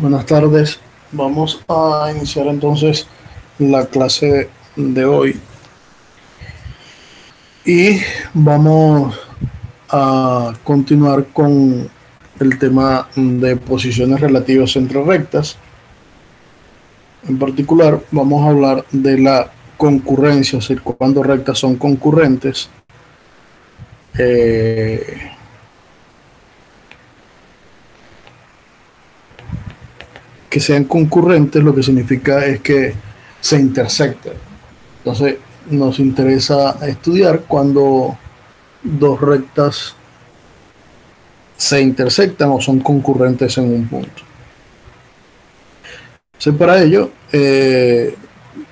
Buenas tardes. Vamos a iniciar entonces la clase de hoy y vamos a continuar con el tema de posiciones relativas entre rectas. En particular, vamos a hablar de la concurrencia, es decir, cuando rectas son concurrentes. Eh, que sean concurrentes lo que significa es que se intersecten. Entonces, nos interesa estudiar cuando dos rectas se intersectan o son concurrentes en un punto. Entonces, para ello,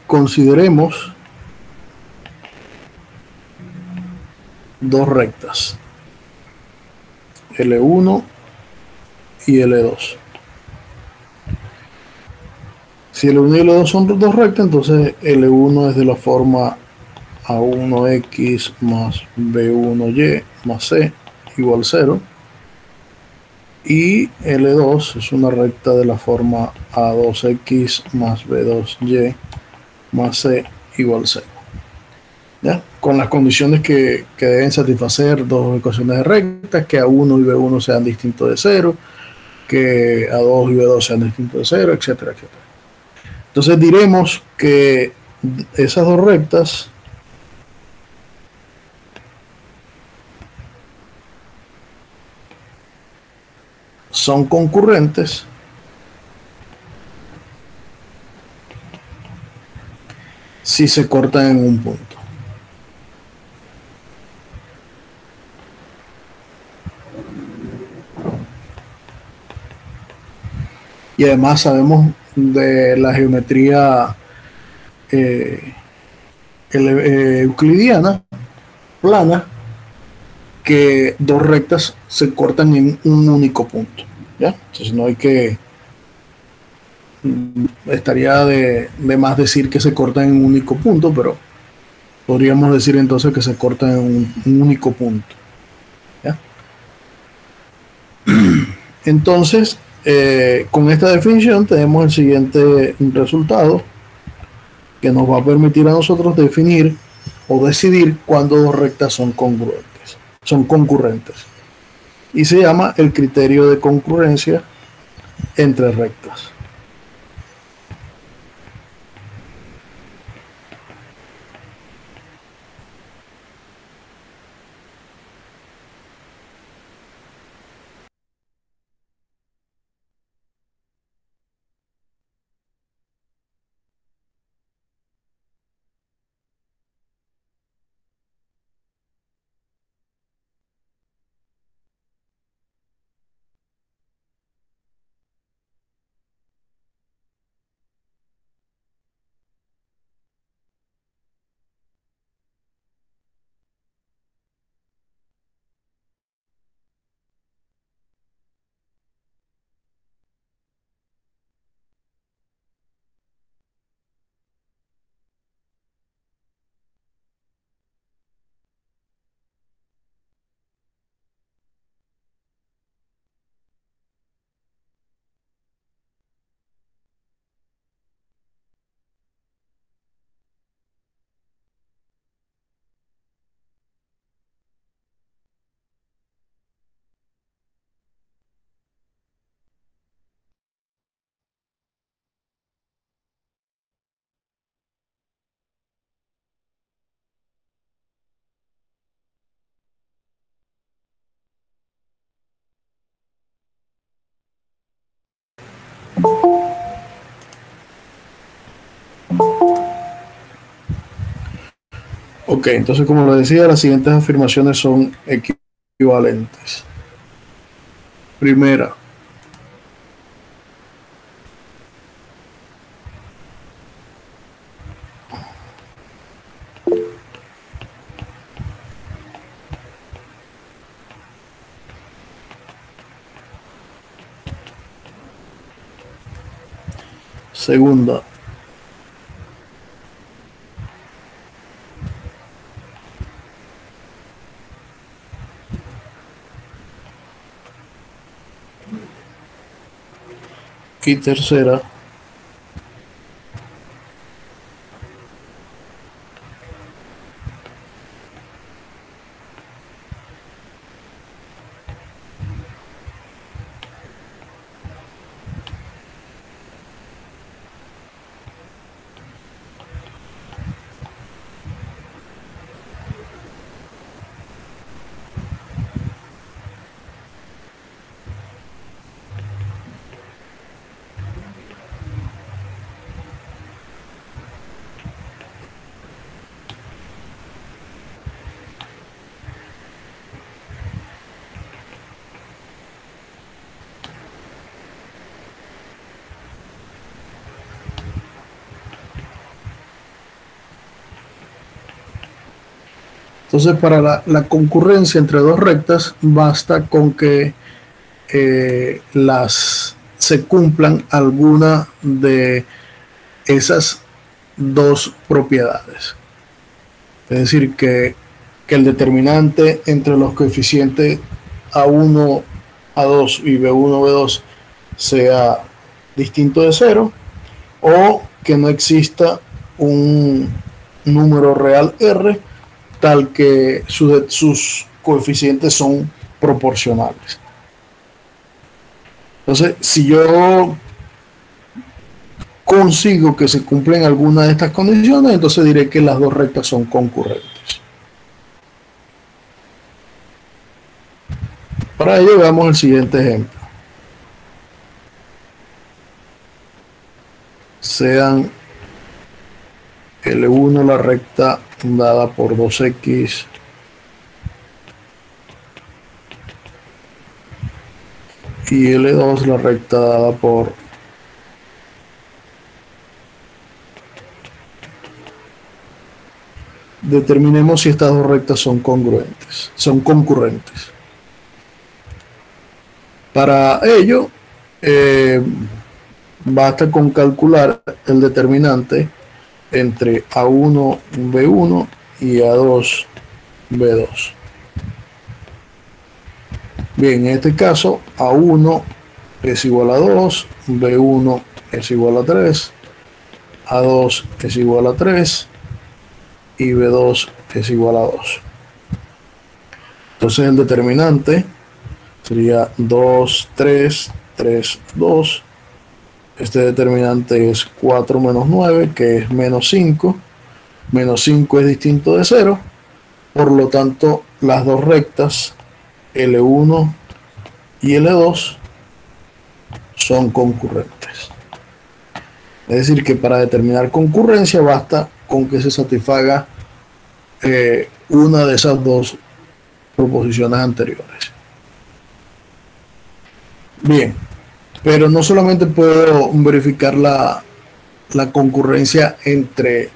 consideremos dos rectas, L1 y L2. Si L1 y L2 son dos rectas, entonces L1 es de la forma A1X más B1Y más C igual 0. Y L2 es una recta de la forma A2X más B2Y más C igual 0. ¿Ya? Con las condiciones que deben satisfacer dos ecuaciones de rectas, que A1 y B1 sean distintos de 0, que A2 y B2 sean distintos de 0, etcétera, etcétera. Entonces diremos que esas dos rectas son concurrentes si se cortan en un punto. Y además sabemos de la geometría eh, euclidiana plana que dos rectas se cortan en un único punto. ¿Ya? Entonces no hay que estaría de más decir que se cortan en un único punto, pero podríamos decir entonces que se cortan en un único punto. ¿Ya? Entonces, con esta definición tenemos el siguiente resultado que nos va a permitir a nosotros definir o decidir cuándo dos rectas son congruentes, son concurrentes. Y se llama el criterio de concurrencia entre rectas. Ok, entonces como lo decía, las siguientes afirmaciones son equivalentes. Primera, segunda, y tercera Entonces, para la concurrencia entre dos rectas, basta con que se cumplan alguna de esas dos propiedades. Es decir, que el determinante entre los coeficientes A1, A2 y B1, B2 sea distinto de cero, o que no exista un número real R tal que sus coeficientes son proporcionales. Entonces, si yo consigo que se cumplen alguna de estas condiciones, entonces diré que las dos rectas son concurrentes. Para ello veamos el siguiente ejemplo. Sean L1 la recta dada por 2x y L2 la recta dada por determinemos si estas dos rectas son congruentes, son concurrentes. Para ello basta con calcular el determinante entre A1 B1 y A2 B2. Bien, en este caso A1 es igual a 2, B1 es igual a 3, A2 es igual a 3 y B2 es igual a 2. Entonces el determinante sería 2, 3, 3, 2. Este determinante es 4 menos 9, que es menos 5. Menos 5 es distinto de 0. Por lo tanto, las dos rectas L1 y L2 son concurrentes. Es decir, que para determinar concurrencia basta con que se satisfaga una de esas dos proposiciones anteriores. Bien. Pero no solamente puedo verificar la concurrencia entre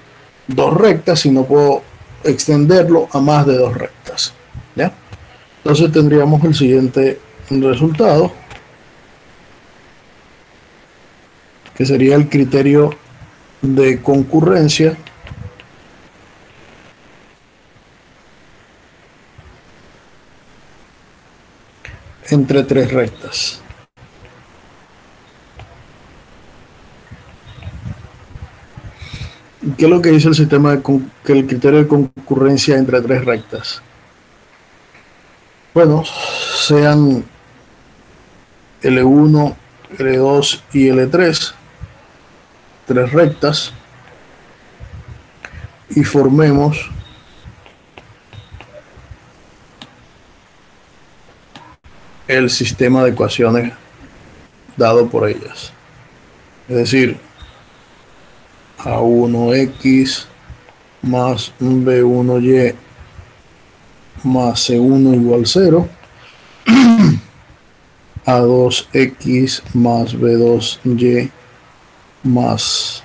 dos rectas, sino puedo extenderlo a más de dos rectas. ¿Ya? Entonces tendríamos el siguiente resultado, que sería el criterio de concurrencia entre tres rectas. ¿Qué es lo que dice el sistema que el criterio de concurrencia entre tres rectas? Bueno, sean L1, L2 y L3, tres rectas, y formemos el sistema de ecuaciones dado por ellas. Es decir, A1x más B1y más C1 igual 0, A2x más B2y más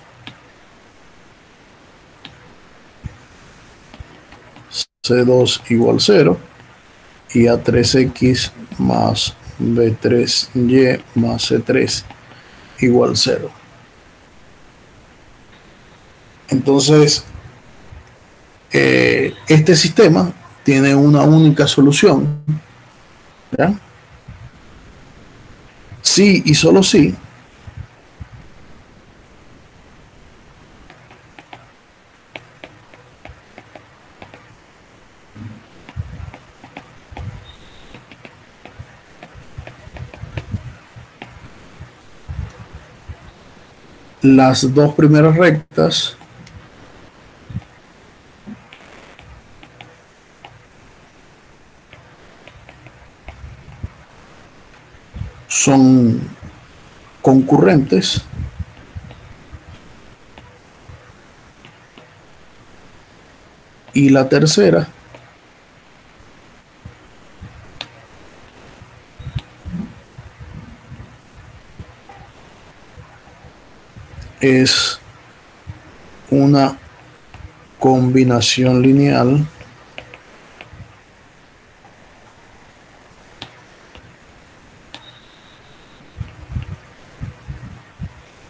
C2 igual 0, y A3x más B3y más C3 igual 0. Entonces, este sistema tiene una única solución, ¿ya? Sí y solo sí las dos primeras rectas son concurrentes y la tercera es una combinación lineal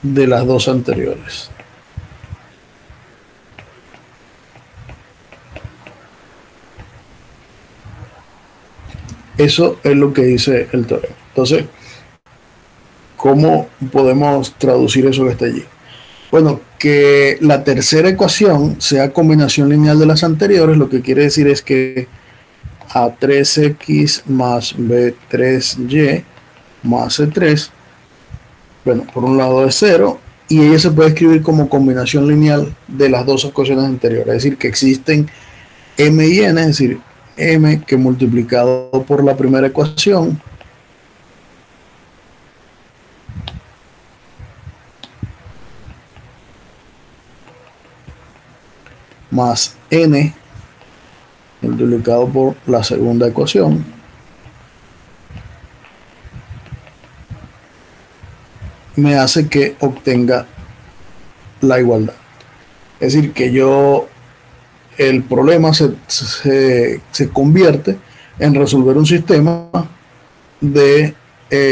de las dos anteriores. Eso es lo que dice el teorema. Entonces, ¿cómo podemos traducir eso que está allí? Bueno, que la tercera ecuación sea combinación lineal de las anteriores, lo que quiere decir es que A3X más B3Y más C3, bueno, por un lado es 0, y ella se puede escribir como combinación lineal de las dos ecuaciones anteriores, es decir, que existen M y N, es decir, M que multiplicado por la primera ecuación más N multiplicado por la segunda ecuación me hace que obtenga la igualdad. Es decir, que el problema se convierte en resolver un sistema de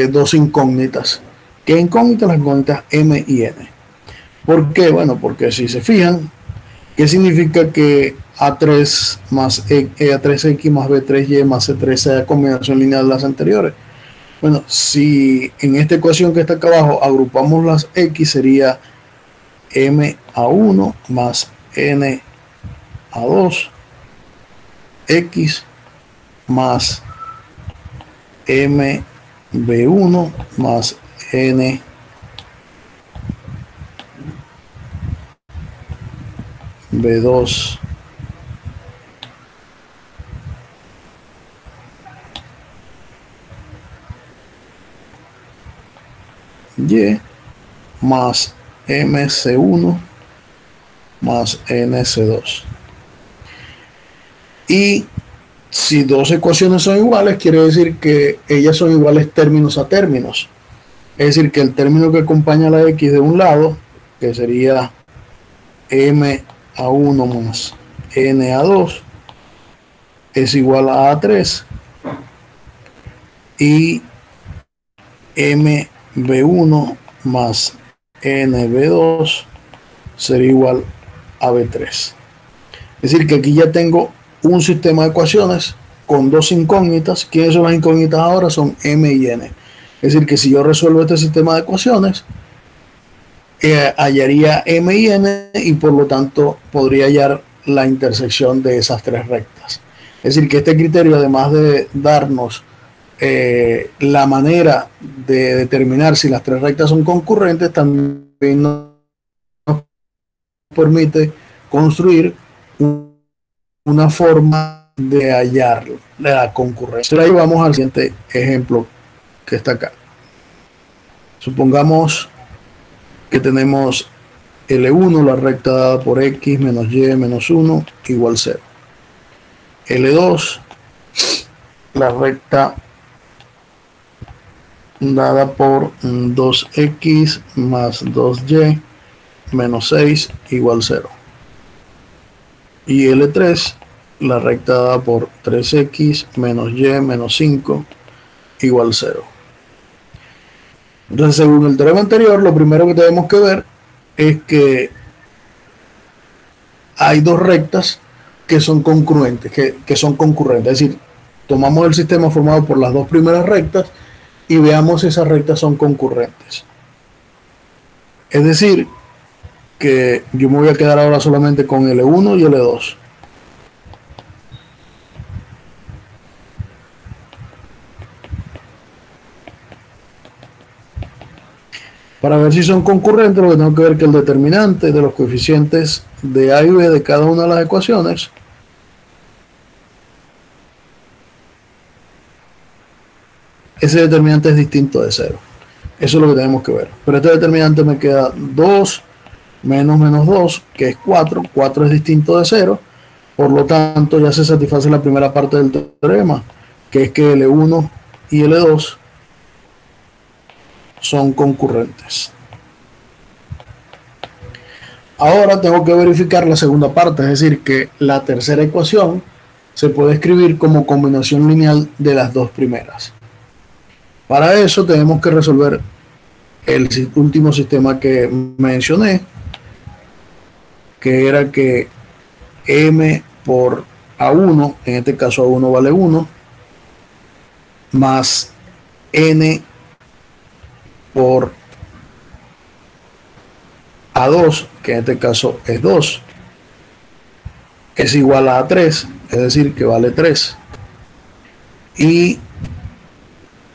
dos incógnitas. ¿Qué incógnitas? Las incógnitas M y N. ¿Por qué? Bueno, porque si se fijan, ¿qué significa que A3 más A3X más B3Y más C3 sea combinación lineal de las anteriores? Bueno, si en esta ecuación que está acá abajo agrupamos las X, sería M_A1 más N_A2 X más MB1 más NB2 Y más MC1 más NC2. Y si dos ecuaciones son iguales, quiere decir que ellas son iguales términos a términos. Es decir, que el término que acompaña a la X de un lado, que sería MA1 más NA2, es igual a A3, y MB1 más NB2 sería igual a B3. Es decir, que aquí ya tengo un sistema de ecuaciones con dos incógnitas. ¿Quiénes son las incógnitas ahora? Son M y N. Es decir, que si yo resuelvo este sistema de ecuaciones, hallaría M y N, y por lo tanto podría hallar la intersección de esas tres rectas. Es decir, que este criterio, además de darnos la manera de determinar si las tres rectas son concurrentes, también nos permite construir una forma de hallar la concurrencia. Ahí vamos al siguiente ejemplo que está acá. Supongamos que tenemos L1, la recta dada por X menos Y menos 1 igual 0. L2, la recta dada por 2X más 2Y menos 6 igual 0. Y L3, la recta dada por 3X menos Y menos 5 igual 0. Entonces, según el teorema anterior, lo primero que tenemos que ver es que hay dos rectas que son congruentes, que son concurrentes. Es decir, tomamos el sistema formado por las dos primeras rectas y veamos si esas rectas son concurrentes. Es decir, que yo me voy a quedar ahora solamente con L1 y L2. Para ver si son concurrentes, lo que tengo que ver es que el determinante de los coeficientes de A y B de cada una de las ecuaciones ese determinante es distinto de cero. Eso es lo que tenemos que ver. Pero este determinante me queda 2 menos menos 2, que es 4. 4 es distinto de cero. Por lo tanto, ya se satisface la primera parte del teorema, que es que L1 y L2 son concurrentes. Ahora tengo que verificar la segunda parte, es decir, que la tercera ecuación se puede escribir como combinación lineal de las dos primeras. Para eso tenemos que resolver el último sistema que mencioné, que era que m por A1, en este caso A1 vale 1, más n por A2, que en este caso es 2, es igual a A3, es decir, que vale 3. Y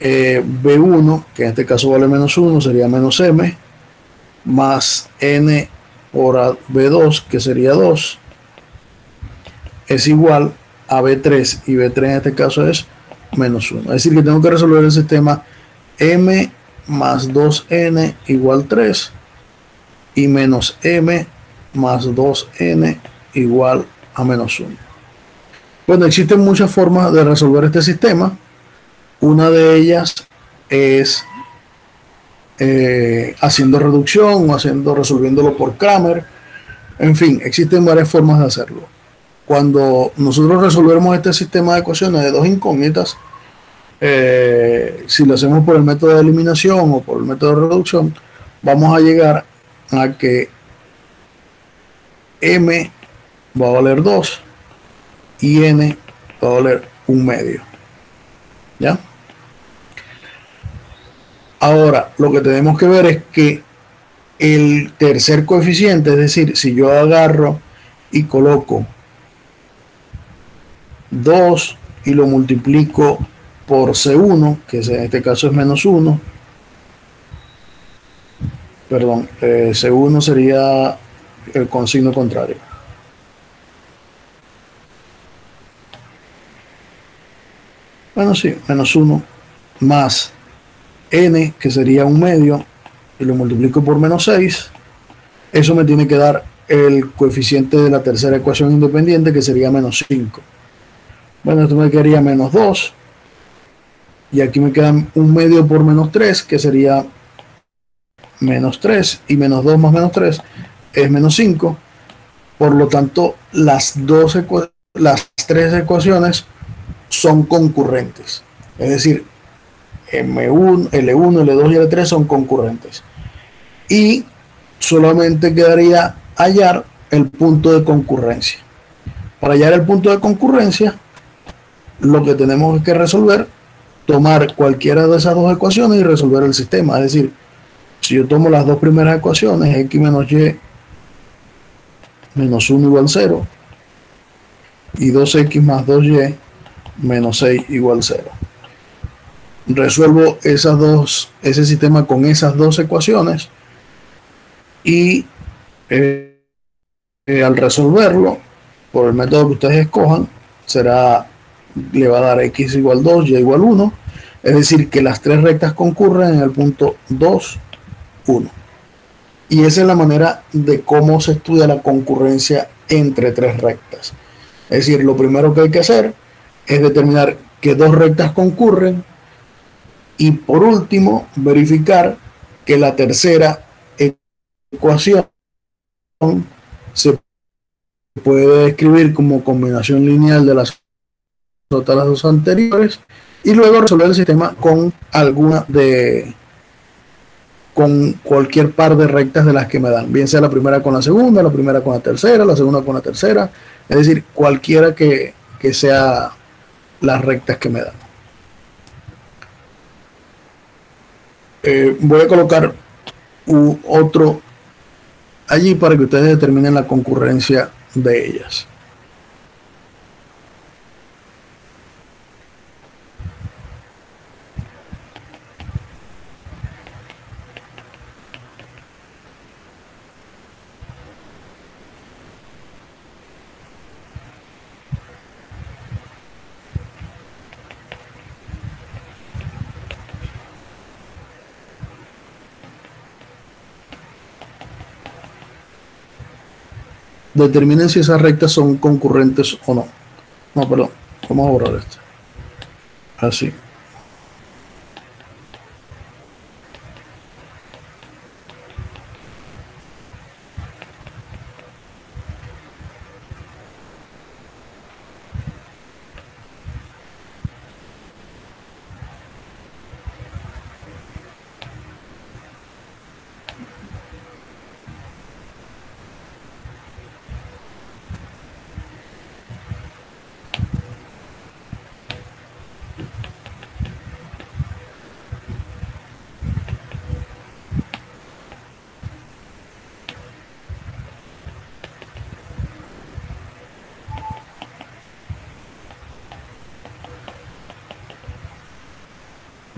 B1, que en este caso vale menos 1, sería menos m, más n por B2, que sería 2, es igual a B3, y B3 en este caso es menos 1. Es decir, que tengo que resolver el sistema m más 2n igual 3 y menos m más 2n igual a menos 1. Bueno, existen muchas formas de resolver este sistema. Una de ellas es haciendo reducción o resolviéndolo por Cramer. En fin, existen varias formas de hacerlo. Cuando nosotros resolvemos este sistema de ecuaciones de dos incógnitas, si lo hacemos por el método de eliminación o por el método de reducción, vamos a llegar a que m va a valer 2 y n va a valer 1/2. ¿Ya? Ahora, lo que tenemos que ver es que el tercer coeficiente, es decir, si yo agarro y coloco 2 y lo multiplico por C1, que en este caso es menos 1, perdón, C1 sería con signo contrario. Bueno, sí, menos 1 más n, que sería 1/2, y lo multiplico por menos 6, eso me tiene que dar el coeficiente de la tercera ecuación independiente, que sería menos 5. Bueno, esto me quedaría menos 2, y aquí me queda 1/2 por menos 3, que sería menos 3, y menos 2 más menos 3 es menos 5. Por lo tanto, las tres ecuaciones son concurrentes. Es decir, M1, L1, L2 y L3 son concurrentes. Y solamente quedaría hallar el punto de concurrencia. Para hallar el punto de concurrencia, lo que tenemos que resolver, tomar cualquiera de esas dos ecuaciones y resolver el sistema. Es decir, si yo tomo las dos primeras ecuaciones, x menos y menos 1 igual 0, y 2x más 2y menos 6 igual 0. Resuelvo ese sistema con esas dos ecuaciones y al resolverlo por el método que ustedes escojan, le va a dar x igual 2, y igual 1, es decir, que las tres rectas concurren en el punto 2, 1. Y esa es la manera de cómo se estudia la concurrencia entre tres rectas. Es decir, lo primero que hay que hacer es determinar que dos rectas concurren, y por último verificar que la tercera ecuación se puede escribir como combinación lineal de las otras dos anteriores, y luego resolver el sistema con con cualquier par de rectas de las que me dan, bien sea la primera con la segunda, la primera con la tercera, la segunda con la tercera, es decir, cualquiera que sea las rectas que me dan. Voy a colocar otro allí para que ustedes determinen la concurrencia de ellas. Determinen si esas rectas son concurrentes o no. No, perdón. Vamos a borrar esto. Así.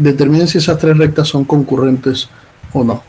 Determinen si esas tres rectas son concurrentes o no.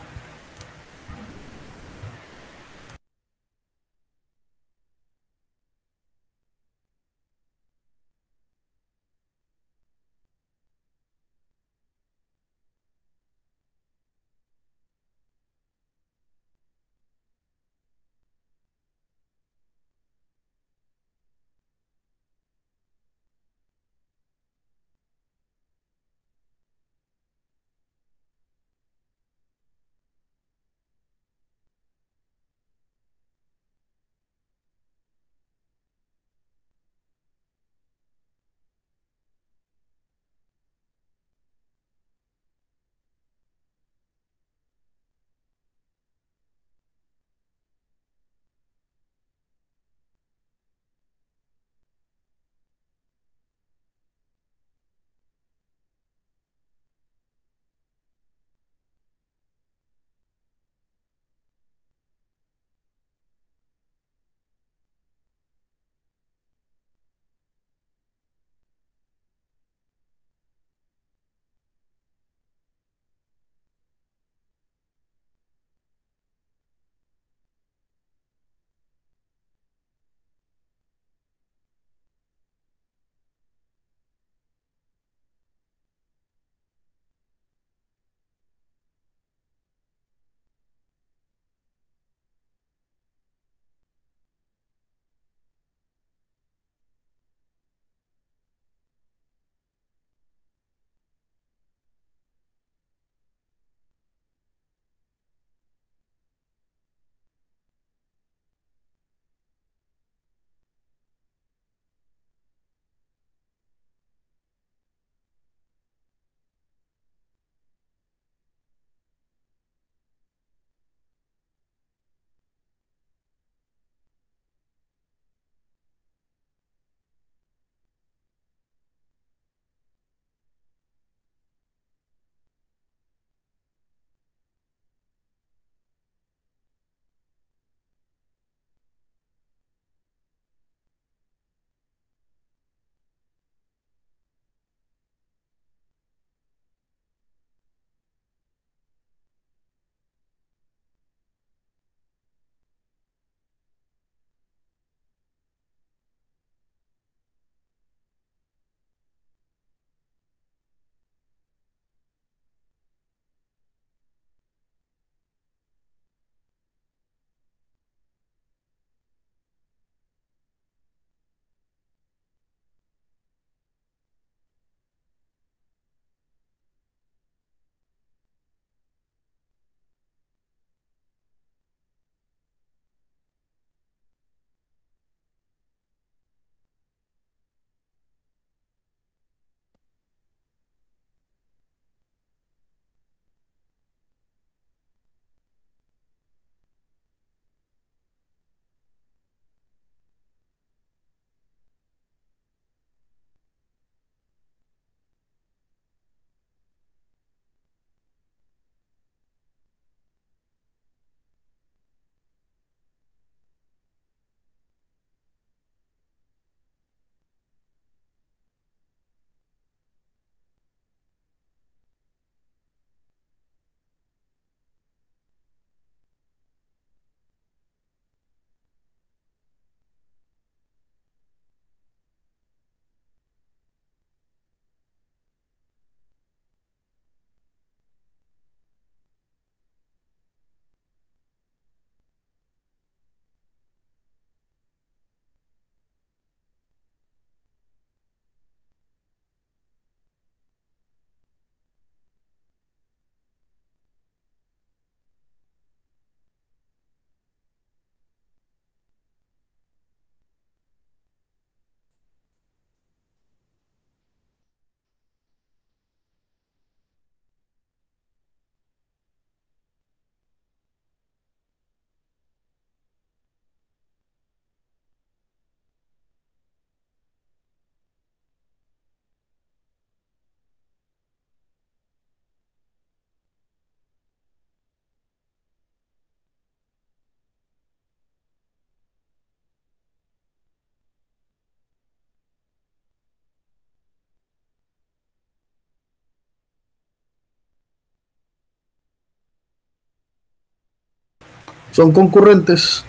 son concurrentes.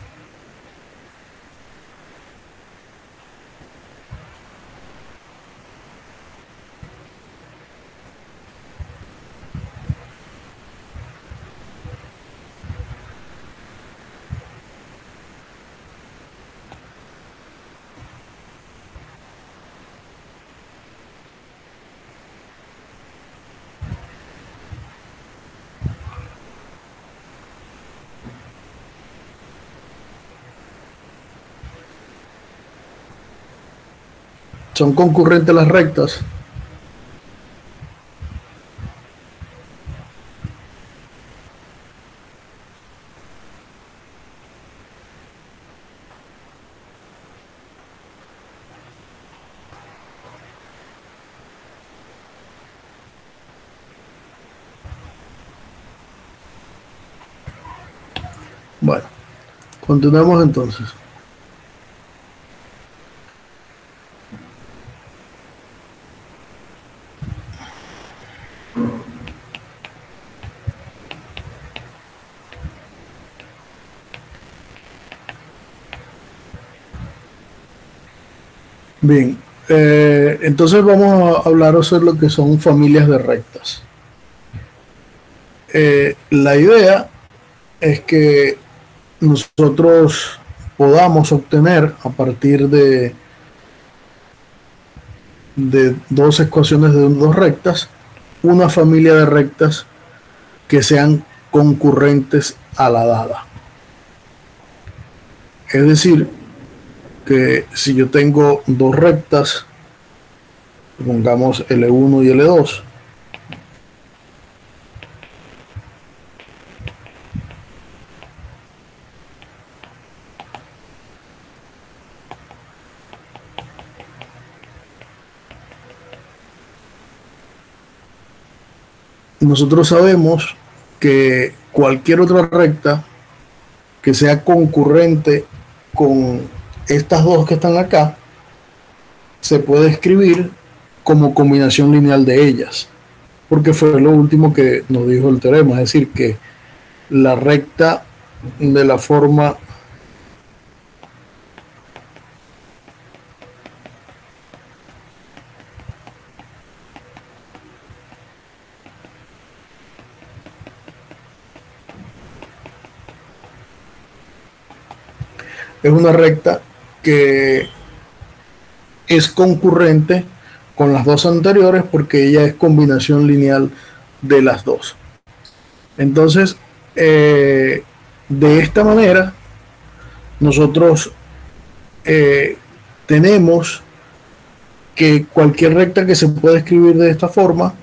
Son concurrentes las rectas. Bueno, continuemos entonces. Bien, entonces vamos a hablar sobre lo que son familias de rectas. La idea es que nosotros podamos obtener a partir de dos ecuaciones de dos rectas una familia de rectas que sean concurrentes a la dada. Es decir, que si yo tengo dos rectas, pongamos L1 y L2, nosotros sabemos que cualquier otra recta que sea concurrente con estas dos que están acá se puede escribir como combinación lineal de ellas, porque fue lo último que nos dijo el teorema, es decir, que la recta de la forma es una recta que es concurrente con las dos anteriores porque ella es combinación lineal de las dos. Entonces, de esta manera, nosotros tenemos que cualquier recta que se pueda escribir de esta forma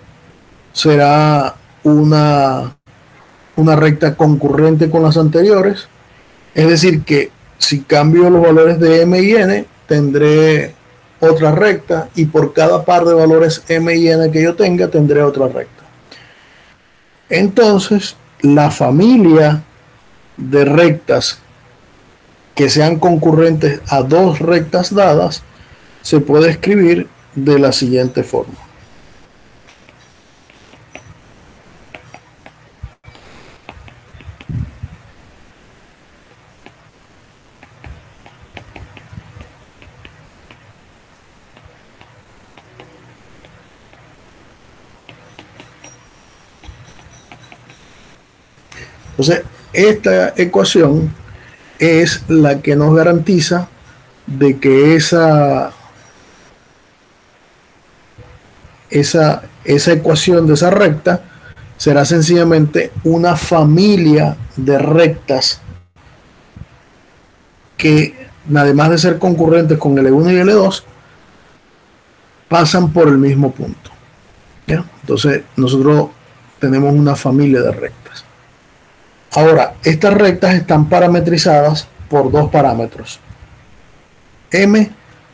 será una recta concurrente con las anteriores. Es decir, que si cambio los valores de m y n, tendré otra recta, y por cada par de valores m y n que yo tenga, tendré otra recta. Entonces, la familia de rectas que sean concurrentes a dos rectas dadas se puede escribir de la siguiente forma. Entonces, esta ecuación es la que nos garantiza de que esa ecuación de esa recta será sencillamente una familia de rectas que, además de ser concurrentes con L1 y L2, pasan por el mismo punto. ¿Ya? Entonces, nosotros tenemos una familia de rectas. Ahora, estas rectas están parametrizadas por dos parámetros, m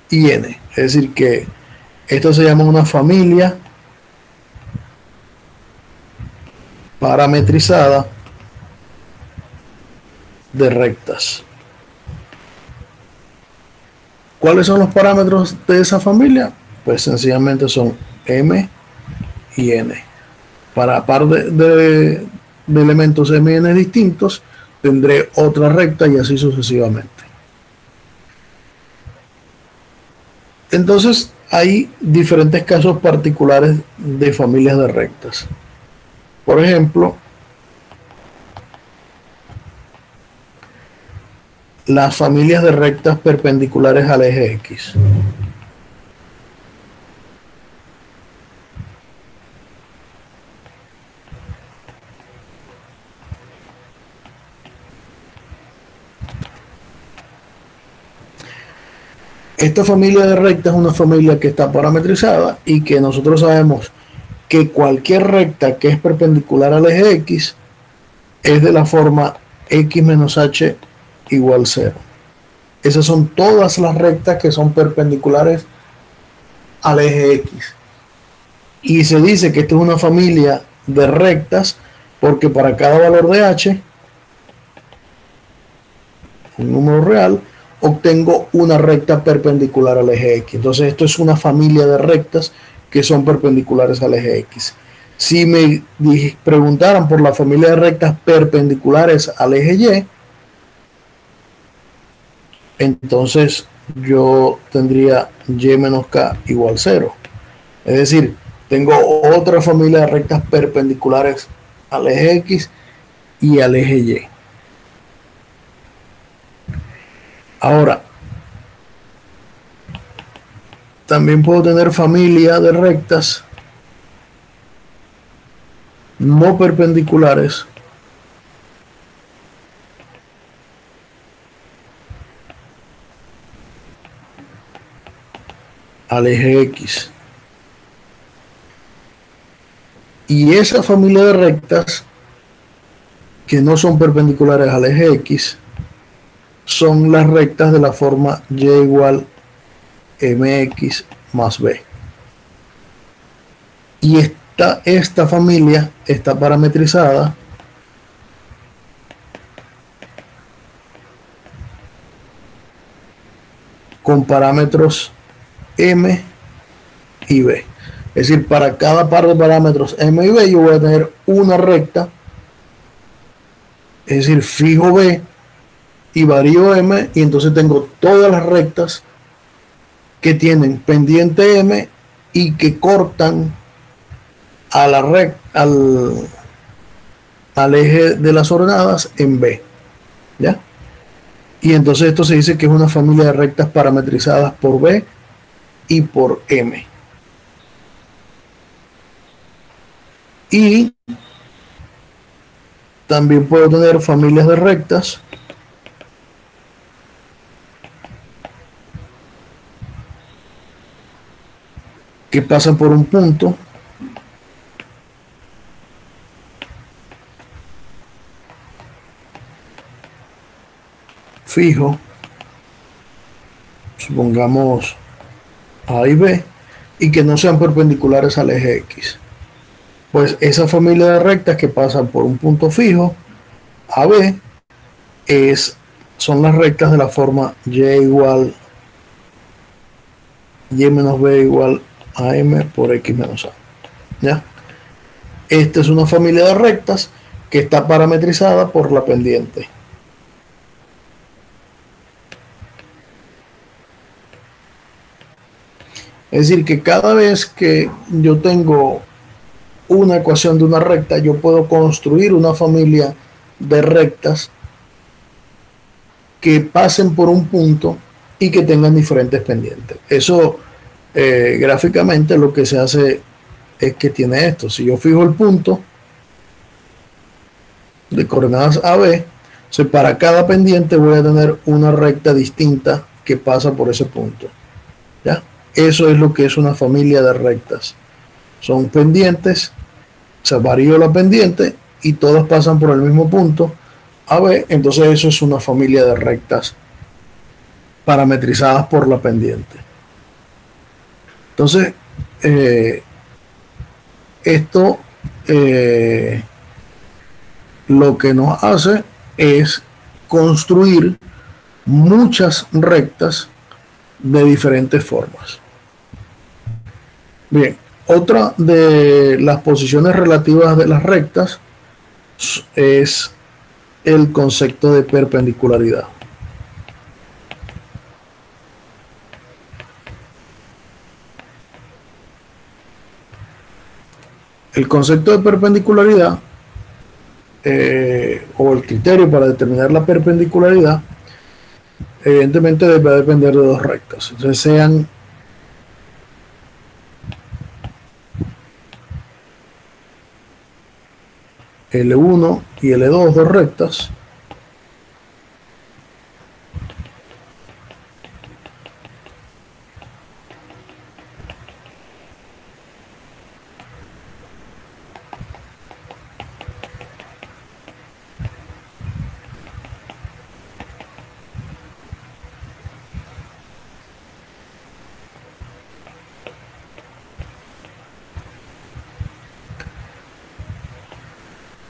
y n. Es decir, que esto se llama una familia parametrizada de rectas. ¿Cuáles son los parámetros de esa familia? Pues sencillamente son m y n. Para par de elementos m y n distintos, tendré otra recta y así sucesivamente. Entonces hay diferentes casos particulares de familias de rectas. Por ejemplo, las familias de rectas perpendiculares al eje X. Esta familia de rectas es una familia que está parametrizada y que nosotros sabemos que cualquier recta que es perpendicular al eje X es de la forma X menos H igual 0. Esas son todas las rectas que son perpendiculares al eje X. Y se dice que esta es una familia de rectas porque para cada valor de H, un número real, obtengo una recta perpendicular al eje X. Entonces esto es una familia de rectas que son perpendiculares al eje X. Si me preguntaran por la familia de rectas perpendiculares al eje Y, entonces yo tendría Y menos K igual 0. Es decir, tengo otra familia de rectas perpendiculares al eje X y al eje Y. Ahora, también puedo tener familia de rectas no perpendiculares al eje X. Y esa familia de rectas que no son perpendiculares al eje X son las rectas de la forma Y igual mx más b. Y esta familia está parametrizada con parámetros m y b. Es decir, para cada par de parámetros m y b yo voy a tener una recta, es decir, fijo b y varío m, y entonces tengo todas las rectas que tienen pendiente m y que cortan a la al eje de las ordenadas en b, ¿ya? Y entonces esto se dice que es una familia de rectas parametrizadas por b y por m. Y también puedo tener familias de rectas que pasan por un punto fijo, supongamos A y B, y que no sean perpendiculares al eje X. Pues esa familia de rectas que pasan por un punto fijo AB son las rectas de la forma Y igual Y menos B igual a M por X menos A, ¿ya? Esta es una familia de rectas que está parametrizada por la pendiente. Es decir, que cada vez que yo tengo una ecuación de una recta, yo puedo construir una familia de rectas que pasen por un punto y que tengan diferentes pendientes. Eso gráficamente lo que se hace es que tiene esto. Si yo fijo el punto de coordenadas AB, para cada pendiente voy a tener una recta distinta que pasa por ese punto, ¿ya? Eso es lo que es una familia de rectas. Son pendientes, se varía la pendiente y todas pasan por el mismo punto AB, entonces eso es una familia de rectas parametrizadas por la pendiente. Entonces, esto lo que nos hace es construir muchas rectas de diferentes formas. Bien, otra de las posiciones relativas de las rectas es el concepto de perpendicularidad. El concepto de perpendicularidad o el criterio para determinar la perpendicularidad evidentemente debe depender de dos rectas. Entonces sean L1 y L2, dos rectas,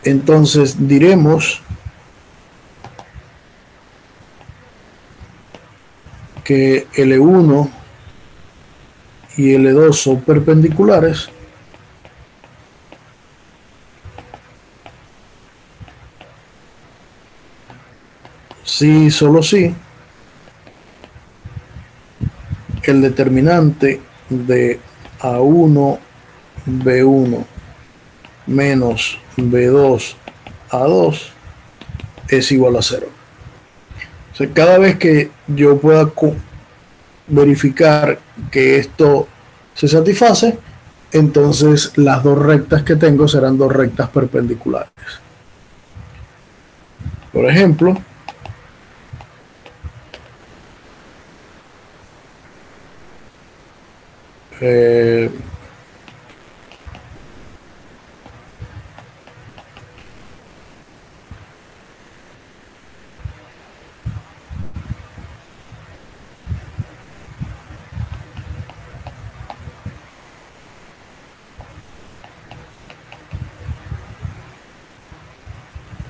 entonces diremos que L1 y L2 son perpendiculares si, solo si el determinante de A1 B1 menos B2 A2 es igual a 0. O sea, cada vez que yo pueda verificar que esto se satisface, entonces las dos rectas que tengo serán dos rectas perpendiculares. Por ejemplo,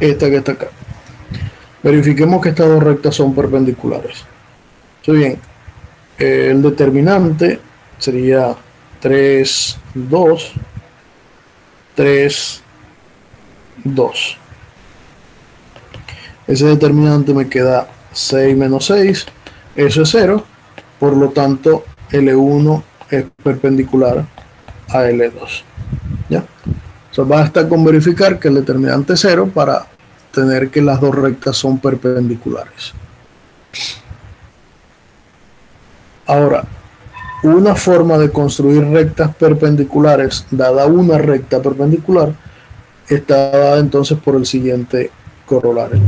esta que está acá. Verifiquemos que estas dos rectas son perpendiculares. Muy bien, el determinante sería 3, 2, 3, 2. Ese determinante me queda 6 menos 6, eso es 0, por lo tanto L1 es perpendicular a L2. ¿Ya? O sea, basta con verificar que el determinante es 0 para tener que las dos rectas son perpendiculares. Ahora, una forma de construir rectas perpendiculares dada una recta perpendicular está dada entonces por el siguiente corolario.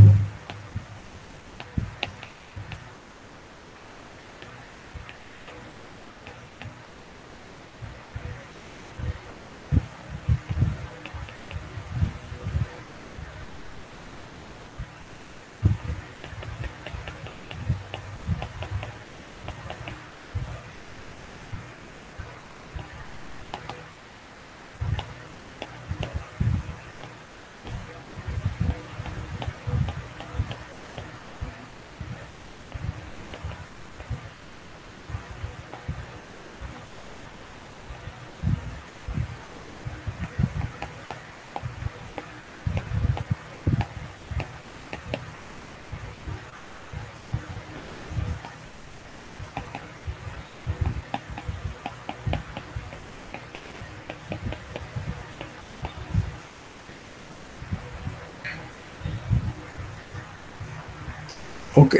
Ok,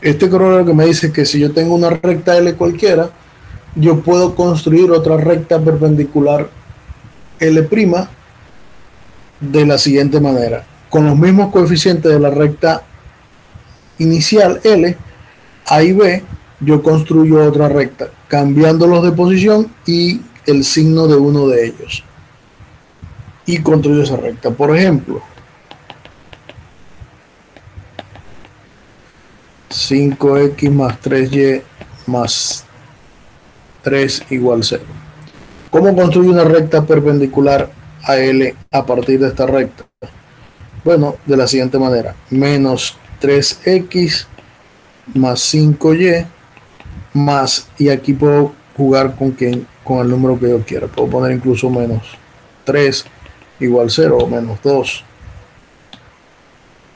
este corolario que me dice que si yo tengo una recta L cualquiera, yo puedo construir otra recta perpendicular L' de la siguiente manera. Con los mismos coeficientes de la recta inicial L, A y B, yo construyo otra recta, cambiándolos de posición y el signo de uno de ellos. Y construyo esa recta. Por ejemplo, 5x más 3y más 3 igual 0. ¿Cómo construyo una recta perpendicular a L a partir de esta recta? Bueno, de la siguiente manera. Menos 3x más 5y más, y aquí puedo jugar con el número que yo quiera. Puedo poner incluso menos 3 igual 0 o menos 2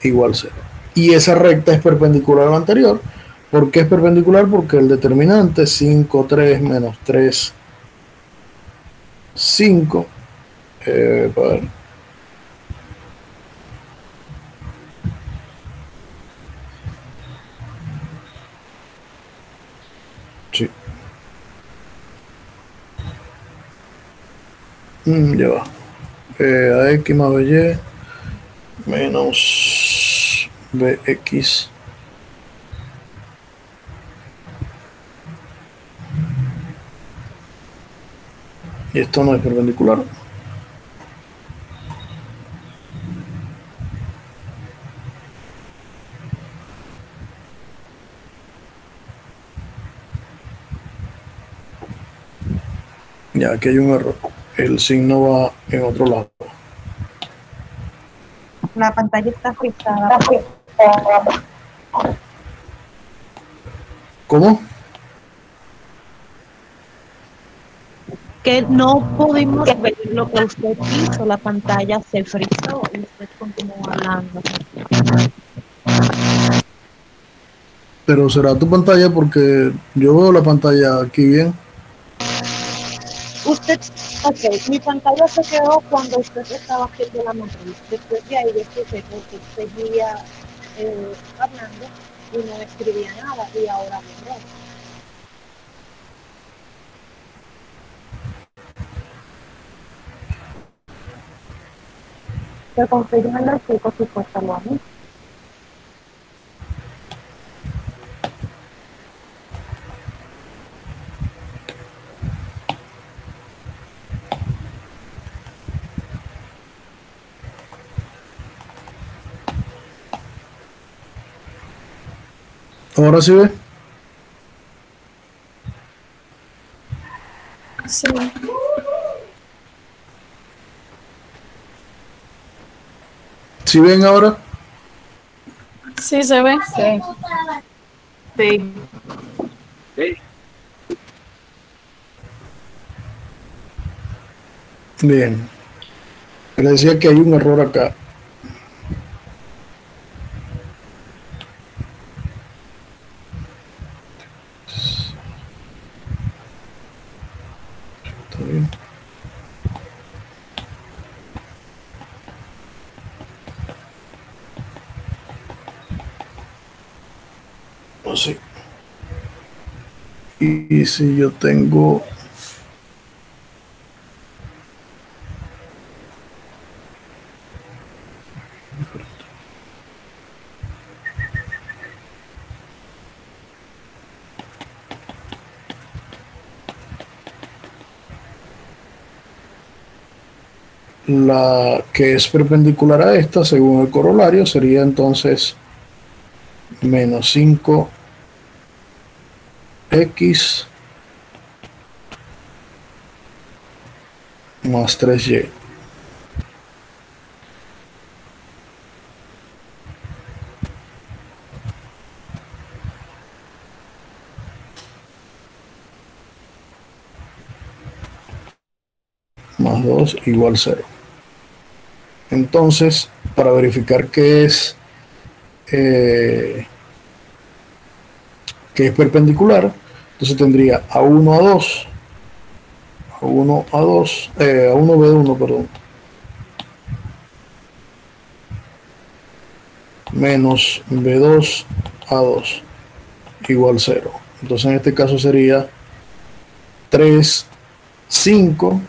igual 0. Y esa recta es perpendicular a la anterior. ¿Por qué es perpendicular? Porque el determinante 5, 3 menos 3, 5. A ver. Sí. Ya va. AX más BY menos BX. Y esto no es perpendicular. Ya, aquí hay un error. El signo va en otro lado. La pantalla está frisada. ¿Cómo? Que no pudimos ver lo que usted hizo, la pantalla se frizó y usted continuó hablando. Pero será tu pantalla porque yo veo la pantalla aquí bien. Usted, ok, mi pantalla se quedó cuando usted estaba haciendo la matriz. Después de ahí, yo escuché que usted seguía hablando y no escribía nada y ahora borró. Se confirman los chicos y cuéntalo a mí. Ahora sí ve. Sí. ¿Sí ven ahora? Sí, se ve. Sí. Sí. Bien. Le decía que hay un error acá. Está bien. Así. Y si yo tengo la que es perpendicular a esta, según el corolario, sería entonces menos 5x más 3y. Más 2 igual 0. Entonces, para verificar que es perpendicular, entonces tendría a1 a 2, a1 a 2, a1 b1, perdón, menos b2 a 2 igual 0. Entonces en este caso sería 3, 5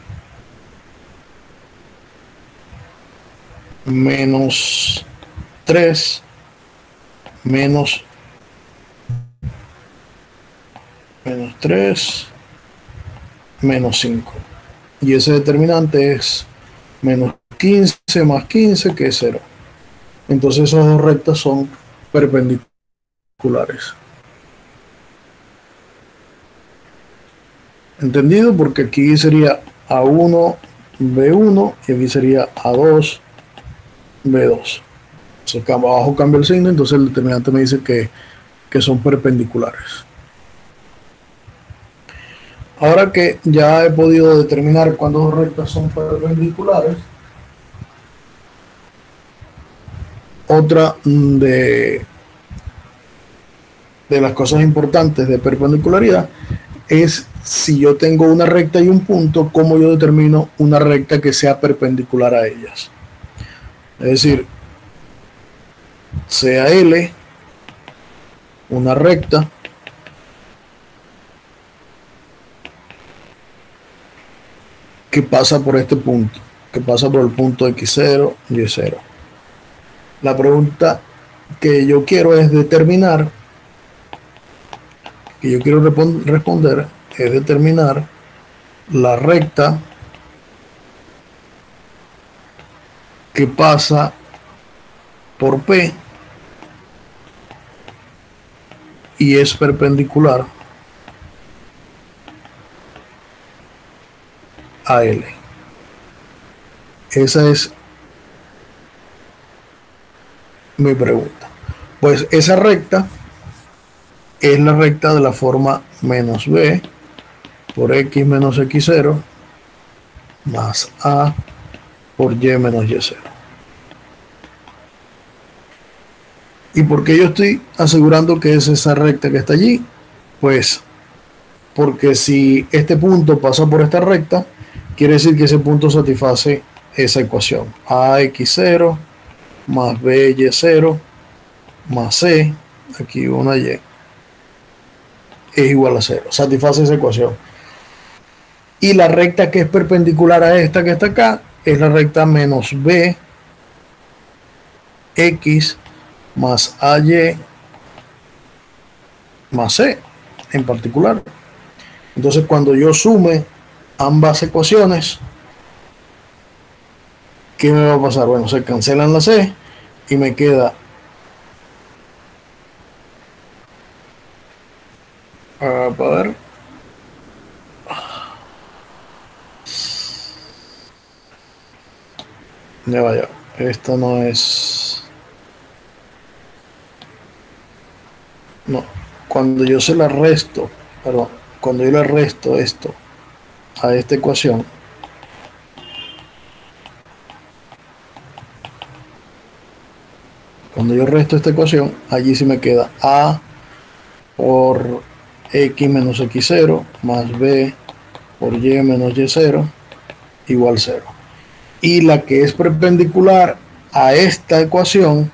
menos 3 menos 3 menos 5. Y ese determinante es menos 15 más 15, que es 0. Entonces esas dos rectas son perpendiculares. ¿Entendido? Porque aquí sería A1 B1 y aquí sería A2 B2. Entonces acá abajo cambia el signo, entonces el determinante me dice que son perpendiculares. Ahora que ya he podido determinar cuándo dos rectas son perpendiculares, Otra de las cosas importantes de perpendicularidad es si yo tengo una recta y un punto, cómo yo determino una recta que sea perpendicular a ellas. Es decir, sea L una recta que pasa por este punto, que pasa por el punto X0, Y0. La pregunta que yo quiero es determinar, que yo quiero responder, es determinar la recta que pasa por P y es perpendicular a L. Esa es mi pregunta. Pues esa recta es la recta de la forma menos B por X menos X0 más A por Y menos Y0. ¿Y por qué yo estoy asegurando que es esa recta que está allí? Pues porque si este punto pasa por esta recta, quiere decir que ese punto satisface esa ecuación. AX0 más BY0 más C, aquí una Y, es igual a 0. Satisface esa ecuación. Y la recta que es perpendicular a esta que está acá es la recta menos B X más AY más C en particular. Entonces cuando yo sume ambas ecuaciones, ¿qué me va a pasar? Bueno, se cancelan la C y me queda para ver, ya vaya, esta no es, no, cuando yo se la resto, perdón, cuando yo le resto esto a esta ecuación, cuando yo resto esta ecuación, allí sí me queda A por X menos X0 más B por Y menos Y0 igual 0. Y la que es perpendicular a esta ecuación,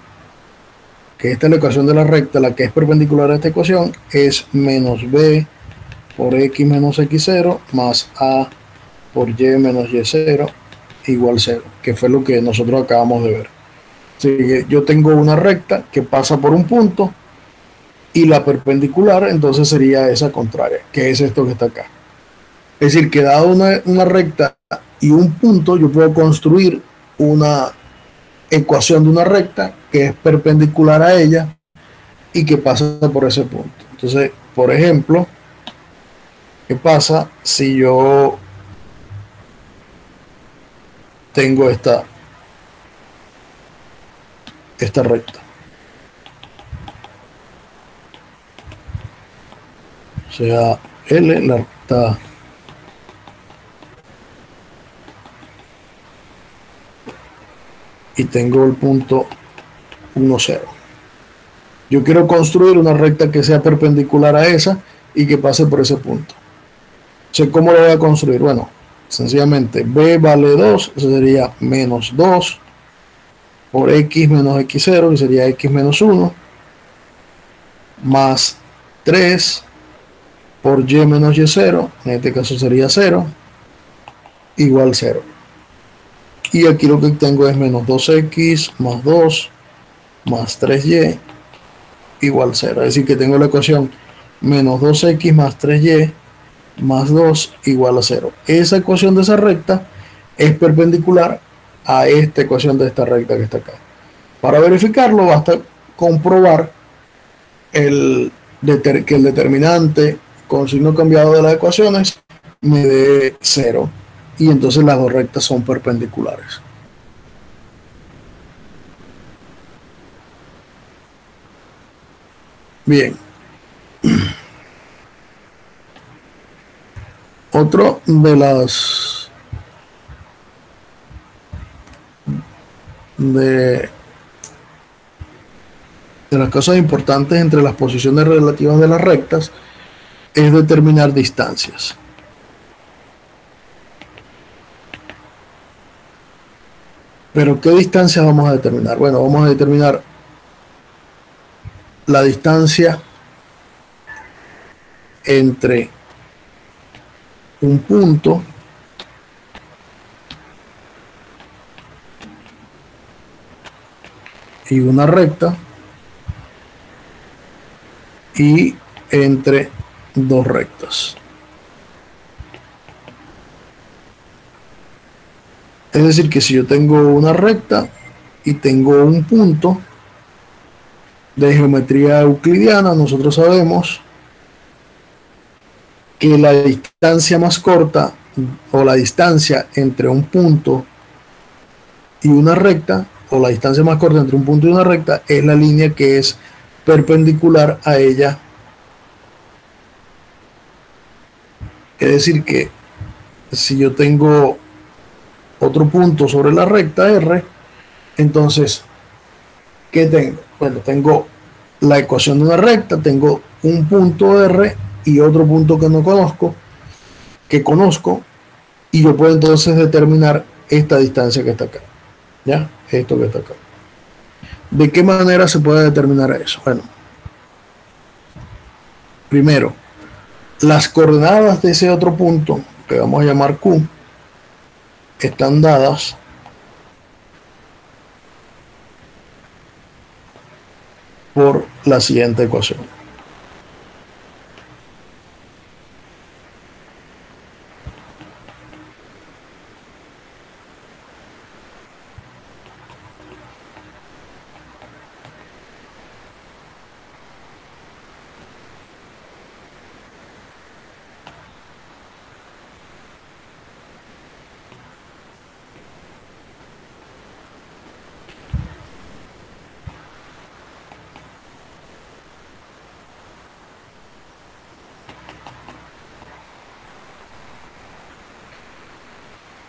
que esta es la ecuación de la recta, la que es perpendicular a esta ecuación es menos B por X menos X0 más A por Y menos Y0 igual 0, que fue lo que nosotros acabamos de ver. Así que yo tengo una recta que pasa por un punto y la perpendicular entonces sería esa contraria, que es esto que está acá. Es decir, que dado una recta y un punto, yo puedo construir una ecuación de una recta que es perpendicular a ella y que pasa por ese punto. Entonces, por ejemplo, ¿qué pasa si yo tengo esta recta? O sea, L, la recta y tengo el punto 1, 0. Yo quiero construir una recta que sea perpendicular a esa y que pase por ese punto. Entonces, ¿cómo lo voy a construir? Bueno, sencillamente B vale 2, eso sería menos 2 por X menos X0, que sería X menos 1, más 3 por Y menos Y0, en este caso sería 0, igual 0. Y aquí lo que tengo es menos 2X más 2 más 3Y igual 0. Es decir, que tengo la ecuación menos 2X más 3Y más 2 igual a 0. Esa ecuación de esa recta es perpendicular a esta ecuación de esta recta que está acá. Para verificarlo basta comprobar que el determinante con signo cambiado de las ecuaciones me dé 0 y entonces las dos rectas son perpendiculares. Bien. Otro de de las cosas importantes entre las posiciones relativas de las rectas es determinar distancias. Pero ¿qué distancia vamos a determinar? Bueno, vamos a determinar la distancia entre un punto y una recta y entre dos rectas. Es decir, que si yo tengo una recta y tengo un punto de geometría euclidiana, nosotros sabemos que la distancia más corta o la distancia entre un punto y una recta, o la distancia más corta entre un punto y una recta, es la línea que es perpendicular a ella. Es decir, que si yo tengo otro punto sobre la recta R, entonces, ¿qué tengo? Bueno, tengo la ecuación de una recta, tengo un punto R y otro punto que no conozco, y yo puedo entonces determinar esta distancia que está acá, ¿ya? Esto que está acá. ¿De qué manera se puede determinar eso? Bueno, primero, las coordenadas de ese otro punto, que vamos a llamar Q, están dadas por la siguiente ecuación.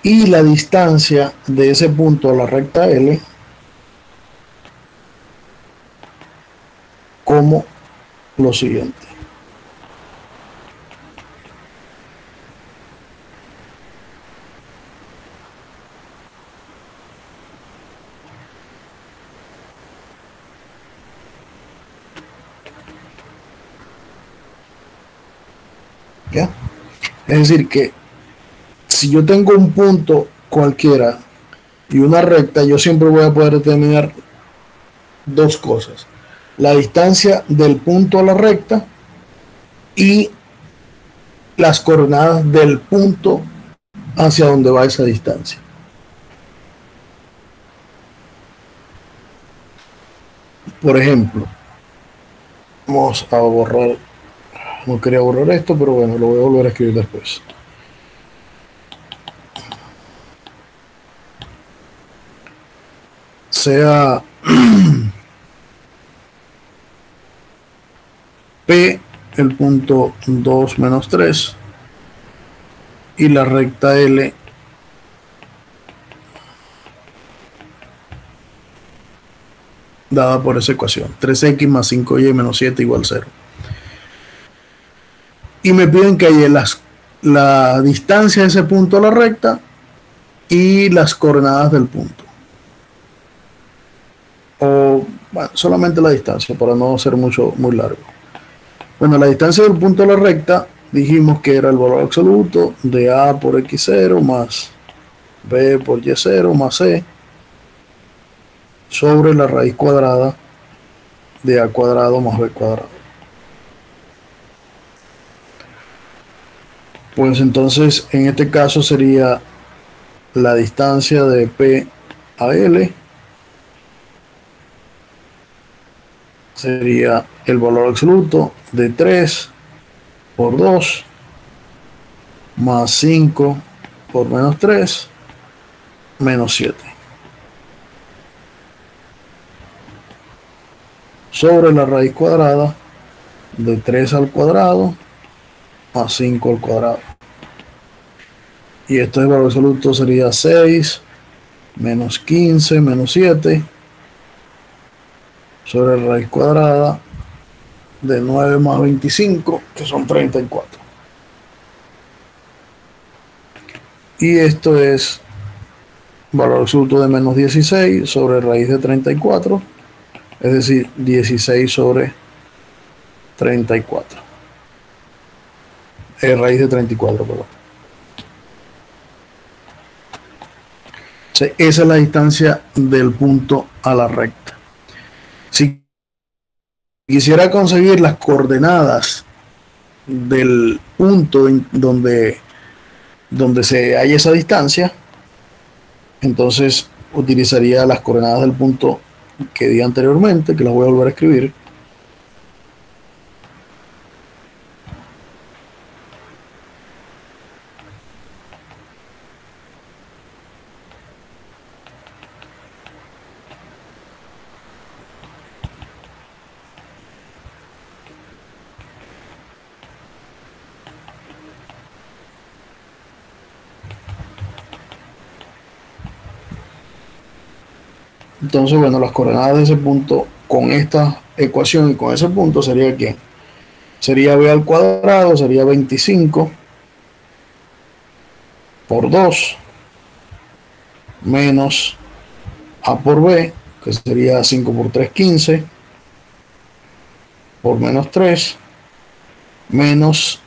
Y la distancia de ese punto a la recta L como lo siguiente. ¿Ya? Es decir que si yo tengo un punto cualquiera y una recta, yo siempre voy a poder determinar dos cosas: la distancia del punto a la recta y las coordenadas del punto hacia donde va esa distancia. Por ejemplo, vamos a borrar, no quería borrar esto, pero bueno, lo voy a volver a escribir después. Sea P el punto 2 menos 3 y la recta L dada por esa ecuación, 3x más 5y menos 7 igual 0. Y me piden que haya la distancia de ese punto a la recta y las coordenadas del punto. O bueno, solamente la distancia para no ser muy largo. Bueno, la distancia del punto a la recta dijimos que era el valor absoluto de A por X0 más B por Y0 más C sobre la raíz cuadrada de A cuadrado más B cuadrado. Pues entonces en este caso sería la distancia de P a L, sería el valor absoluto de 3 por 2 más 5 por menos 3 menos 7 sobre la raíz cuadrada de 3 al cuadrado más 5 al cuadrado. Y esto es el valor absoluto, sería 6 menos 15 menos 7 sobre raíz cuadrada de 9 más 25, que son 34. Y esto es valor absoluto de menos 16 sobre raíz de 34, es decir, 16 sobre 34. Raíz de 34, perdón. O sea, esa es la distancia del punto a la recta. Si quisiera conseguir las coordenadas del punto donde se halla esa distancia, entonces utilizaría las coordenadas del punto que di anteriormente, que las voy a volver a escribir. Entonces, bueno, las coordenadas de ese punto con esta ecuación y con ese punto sería ¿qué? Sería b al cuadrado, sería 25 por 2 menos a por b, que sería 5 por 3, 15, por menos 3, menos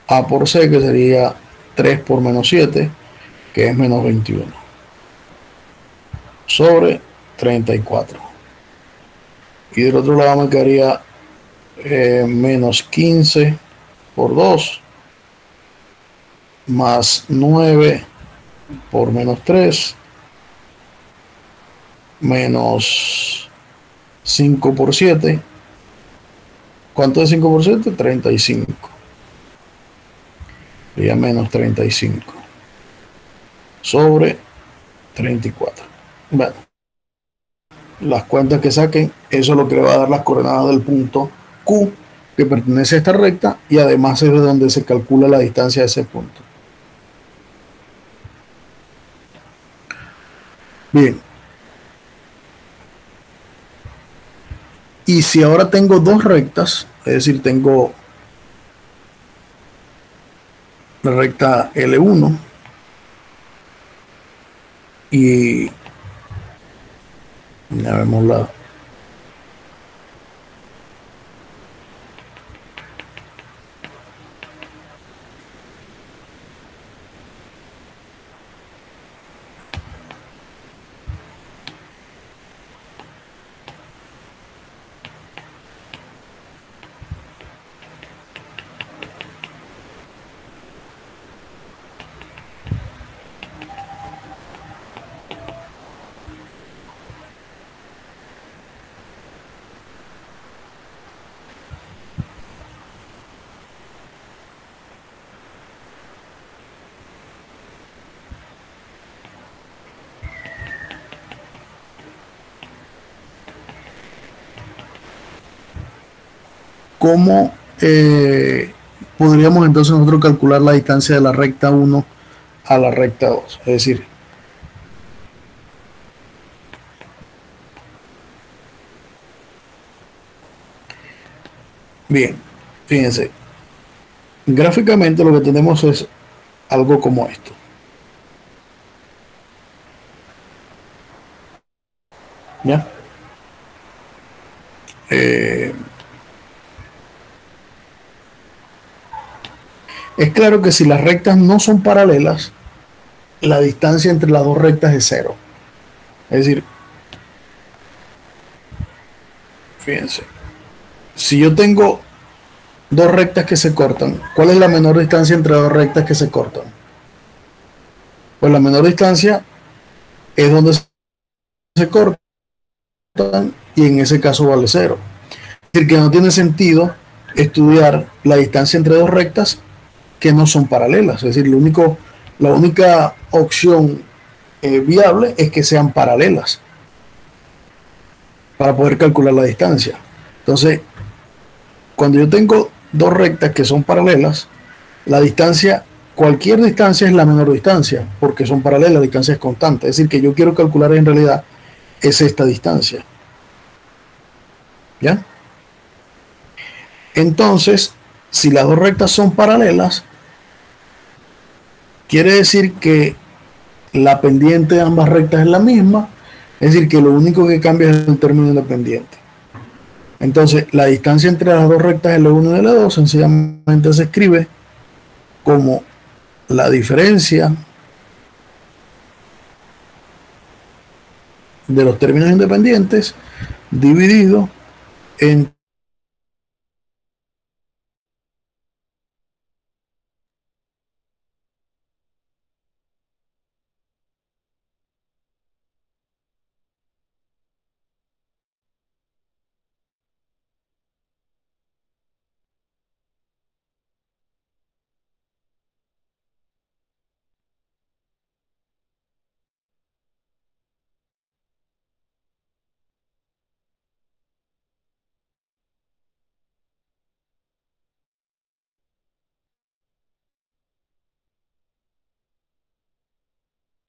a por c, que sería 3 por menos 7, que es menos 21, sobre 34. Y del otro lado me quedaría menos 15 por 2 más 9 por menos 3 menos 5 por 7. ¿Cuánto es 5 por 7? 35. Sería menos 35 sobre 34. Bueno, las cuentas que saquen, eso es lo que le va a dar las coordenadas del punto Q, que pertenece a esta recta, y además es de donde se calcula la distancia de ese punto. Bien. Y si ahora tengo dos rectas, es decir, tengo la recta L1 y ya vemos la ¿cómo podríamos entonces nosotros calcular la distancia de la recta 1 a la recta 2? Es decir, bien, fíjense, gráficamente lo que tenemos es algo como esto. ¿Ya? Es claro que si las rectas no son paralelas, la distancia entre las dos rectas es 0. Es decir, fíjense, si yo tengo dos rectas que se cortan, ¿cuál es la menor distancia entre dos rectas que se cortan? Pues la menor distancia es donde se cortan y en ese caso vale 0. Es decir, que no tiene sentido estudiar la distancia entre dos rectas que no son paralelas. Es decir, la única opción viable es que sean paralelas para poder calcular la distancia. Entonces, cuando yo tengo dos rectas que son paralelas, la distancia, cualquier distancia es la menor distancia, porque son paralelas, la distancia es constante. Es decir, que yo quiero calcular en realidad es esta distancia. ¿Ya? Entonces, si las dos rectas son paralelas, quiere decir que la pendiente de ambas rectas es la misma, es decir, que lo único que cambia es el término independiente. Entonces, la distancia entre las dos rectas L1 y L2 sencillamente se escribe como la diferencia de los términos independientes dividido en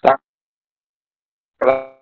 Está claro,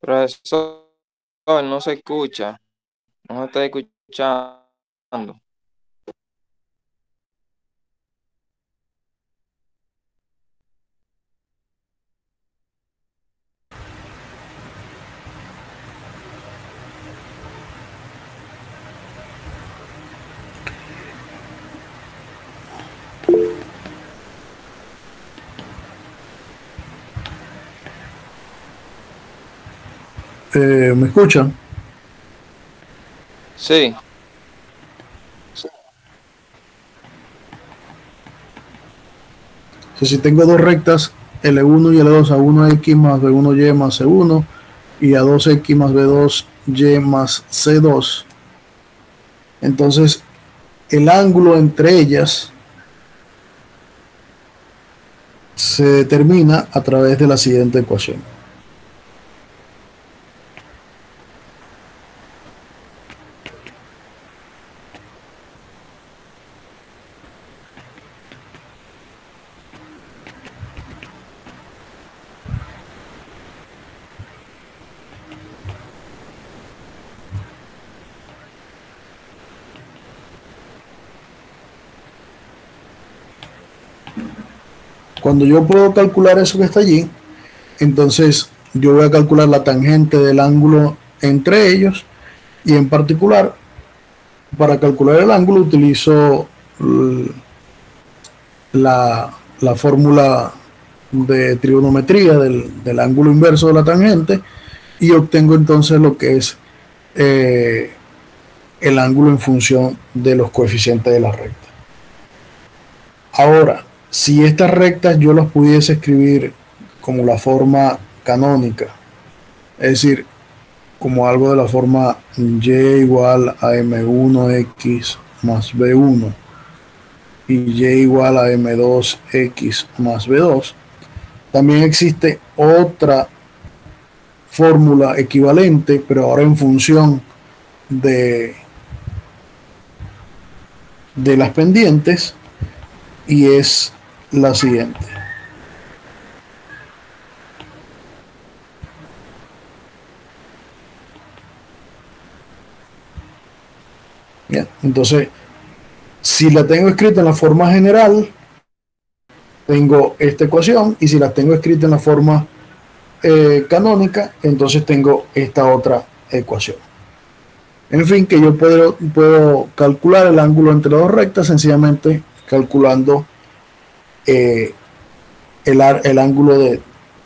profesor, no se escucha, no se está escuchando. ¿me escuchan? Sí, O sea, si tengo dos rectas L1 y L2 a 1X más B1Y más C1 y a 2X más B2Y más C2, entonces el ángulo entre ellas se determina a través de la siguiente ecuación. Cuando yo puedo calcular eso que está allí, entonces yo voy a calcular la tangente del ángulo entre ellos y en particular para calcular el ángulo utilizo la fórmula de trigonometría del ángulo inverso de la tangente y obtengo entonces lo que es el ángulo en función de los coeficientes de la recta. Ahora, si estas rectas yo las pudiese escribir como la forma canónica, es decir, como algo de la forma y igual a m1x más b1 y y igual a m2x más b2, también existe otra fórmula equivalente, pero ahora en función de las pendientes, y es la siguiente. Bien, entonces, si la tengo escrita en la forma general, tengo esta ecuación, y si la tengo escrita en la forma canónica, entonces tengo esta otra ecuación. En fin, que yo puedo calcular el ángulo entre las dos rectas sencillamente calculando el ángulo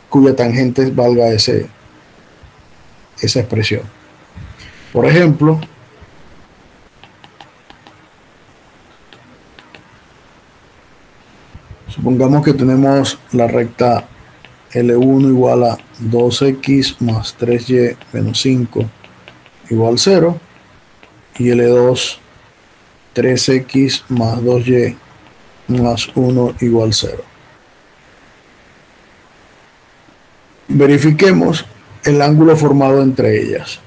cuya tangente valga esa expresión. Por ejemplo, supongamos que tenemos la recta L1 igual a 2x más 3y menos 5 igual 0, y L2 3x más 2y más 1 igual 0. Verifiquemos el ángulo formado entre ellas.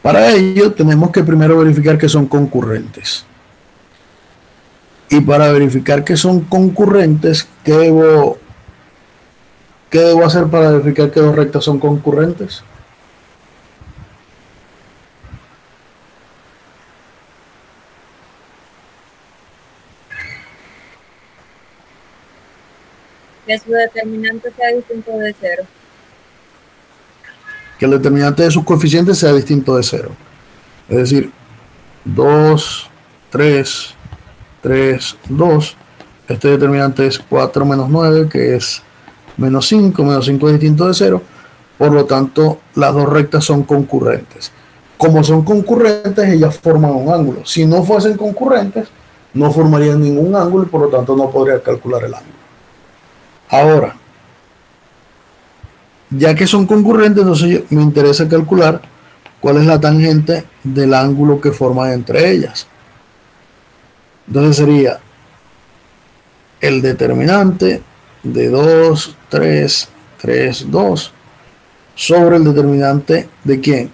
Para ello tenemos que primero verificar que son concurrentes. Y para verificar que son concurrentes, ¿qué debo hacer para verificar que dos rectas son concurrentes? Que su determinante sea distinto de 0. Que el determinante de sus coeficientes sea distinto de 0. Es decir, 2, 3, 3, 2. Este determinante es 4 menos 9, que es menos 5. Menos 5 es distinto de 0. Por lo tanto, las dos rectas son concurrentes. Como son concurrentes, ellas forman un ángulo. Si no fuesen concurrentes, no formarían ningún ángulo y por lo tanto no podría calcular el ángulo. Ahora, ya que son concurrentes, entonces me interesa calcular cuál es la tangente del ángulo que forman entre ellas. Entonces sería el determinante de 2, 3, 3, 2 sobre el determinante de ¿quién?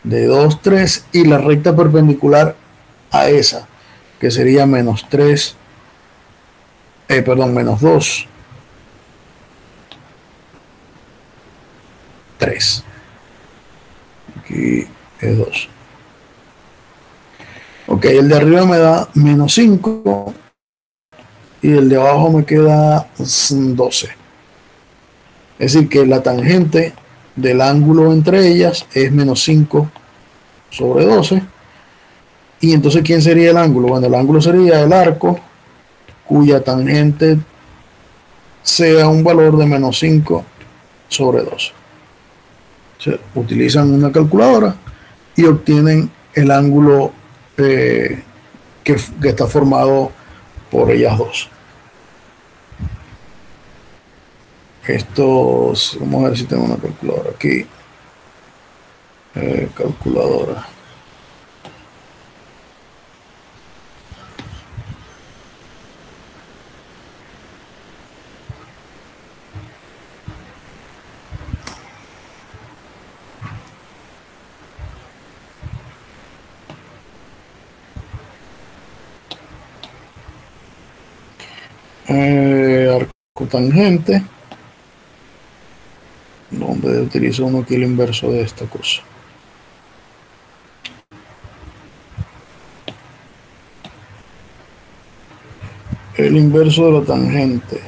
De 2, 3 y la recta perpendicular a esa, que sería menos 3, menos 2, 3. Aquí es 2. Ok, el de arriba me da menos 5 y el de abajo me queda 12. Es decir, que la tangente del ángulo entre ellas es menos 5 sobre 12. Y entonces, ¿quién sería el ángulo? Bueno, el ángulo sería el arco cuya tangente sea un valor de menos 5 sobre 12. Utilizan una calculadora y obtienen el ángulo que está formado por ellas dos. Vamos a ver si tengo una calculadora aquí. Calculadora. Arco tangente, donde utilizo uno aquí el inverso de esta cosa. El inverso de la tangente.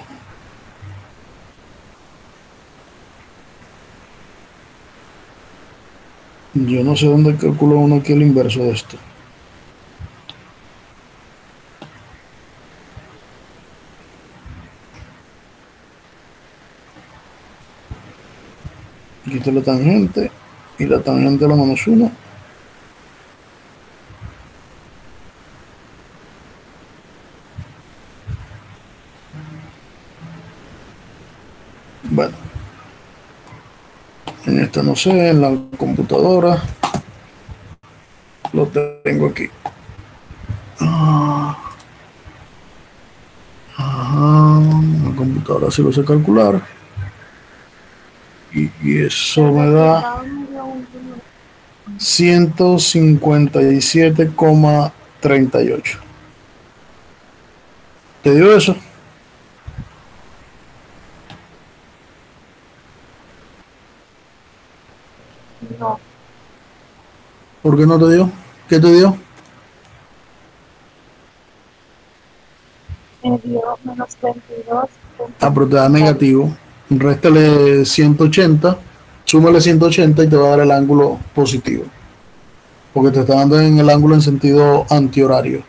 Yo no sé dónde calculo uno aquí el inverso de esto. Aquí está la tangente y la tangente a la -1. Bueno, en esta no sé, en la computadora lo tengo aquí. La computadora sí lo sé calcular. Y eso me da 157,38. ¿Te dio eso? No, ¿Por qué no te dio? ¿Qué te dio? me dio -22. Pero te da negativo. Réstale 180, súmale 180 y te va a dar el ángulo positivo. Porque te está dando en el ángulo en sentido antihorario.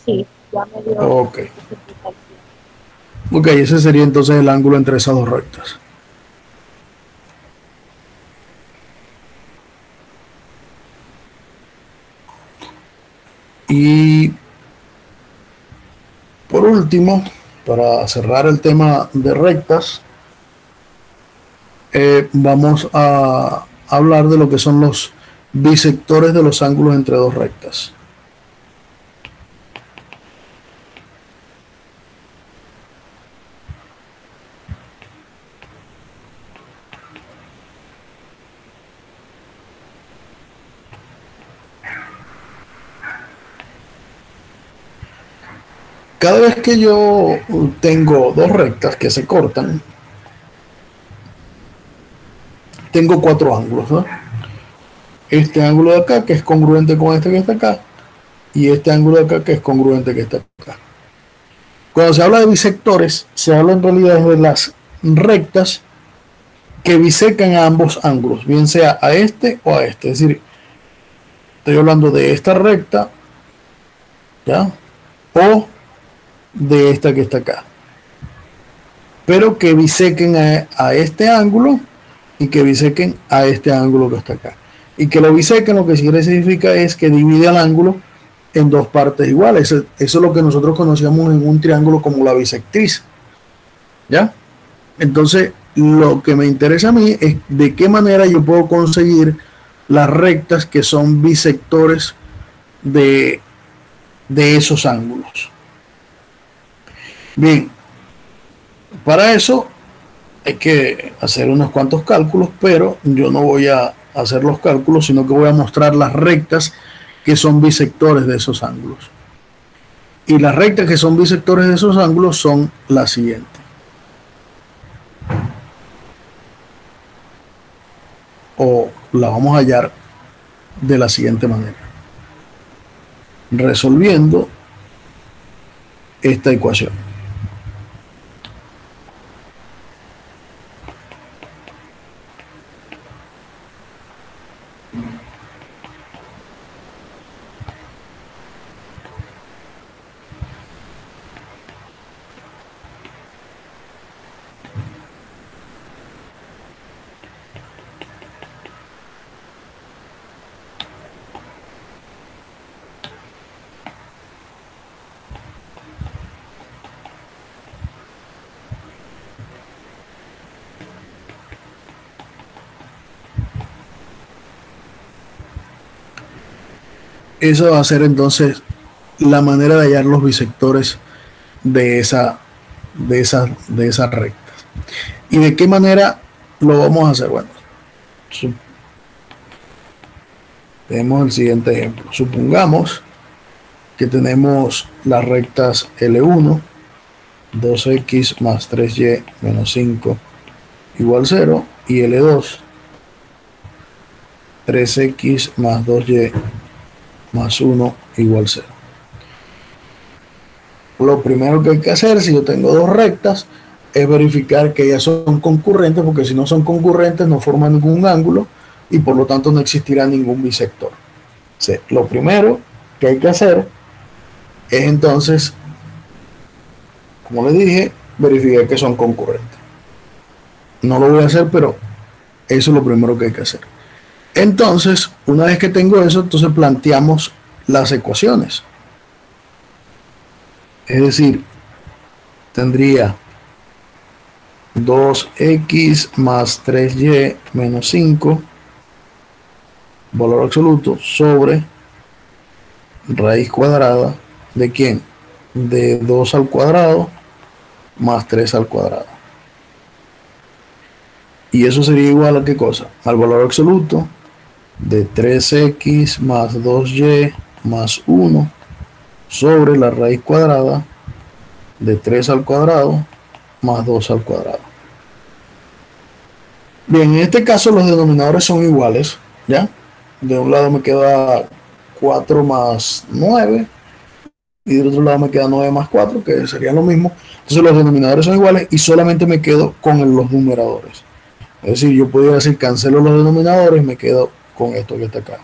Sí, ya me dio. Ok. Ok, ese sería entonces el ángulo entre esas dos rectas. Y por último, para cerrar el tema de rectas, vamos a hablar de lo que son los bisectores de los ángulos entre dos rectas. Cada vez que yo tengo dos rectas que se cortan, tengo cuatro ángulos, ¿no? Este ángulo de acá que es congruente con este que está acá y este ángulo de acá que es congruente que está acá. Cuando se habla de bisectores, se habla en realidad de las rectas que bisecan a ambos ángulos, bien sea a este o a este. Es decir, estoy hablando de esta recta, ¿ya? O de esta que está acá. Pero que bisequen a este ángulo y que bisequen a este ángulo que está acá. Y que lo bisequen lo que significa es que divide el ángulo en dos partes iguales. Eso es lo que nosotros conocíamos en un triángulo como la bisectriz. ¿Ya? Entonces, lo que me interesa a mí es de qué manera yo puedo conseguir las rectas que son bisectores de esos ángulos. Bien, para eso hay que hacer unos cuantos cálculos, pero yo no voy a hacer los cálculos, sino que voy a mostrar las rectas que son bisectores de esos ángulos. Y las rectas que son bisectores de esos ángulos son las siguientes. O la vamos a hallar de la siguiente manera. Resolviendo esta ecuación. Eso va a ser entonces la manera de hallar los bisectores de esas rectas. ¿Y de qué manera lo vamos a hacer? Bueno, tenemos el siguiente ejemplo. Supongamos que tenemos las rectas L1, 2x más 3y menos 5 igual 0, y L2, 3x más 2y más 1 igual 0. Lo primero que hay que hacer, si yo tengo dos rectas, es verificar que ellas son concurrentes, porque si no son concurrentes no forman ningún ángulo y por lo tanto no existirá ningún bisector. O sea, lo primero que hay que hacer es entonces, como les dije, verificar que son concurrentes. No lo voy a hacer, pero eso es lo primero que hay que hacer. Entonces, una vez que tengo eso, entonces planteamos las ecuaciones. Es decir, tendría 2x más 3y menos 5, valor absoluto, sobre raíz cuadrada ¿de quién? De 2 al cuadrado más 3 al cuadrado. Y eso sería igual a ¿qué cosa? Al valor absoluto de 3x más 2y más 1 sobre la raíz cuadrada de 3 al cuadrado más 2 al cuadrado. Bien, en este caso los denominadores son iguales, ¿ya? De un lado me queda 4 más 9 y del otro lado me queda 9 más 4, que sería lo mismo. Entonces los denominadores son iguales y solamente me quedo con los numeradores. Es decir, yo podría decir cancelo los denominadores y me quedo con esto que está acá.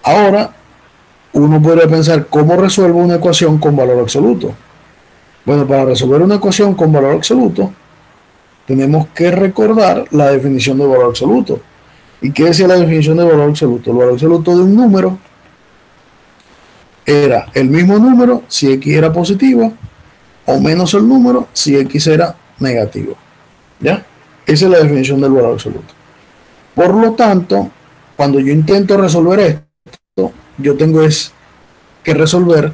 Ahora, uno podría pensar, ¿cómo resuelvo una ecuación con valor absoluto? Bueno, para resolver una ecuación con valor absoluto, tenemos que recordar la definición de valor absoluto. ¿Y qué decía la definición de valor absoluto? El valor absoluto de un número era el mismo número si x era positivo o menos el número si x era negativo. ¿Ya? Esa es la definición del valor absoluto. Por lo tanto, cuando yo intento resolver esto, yo tengo que resolver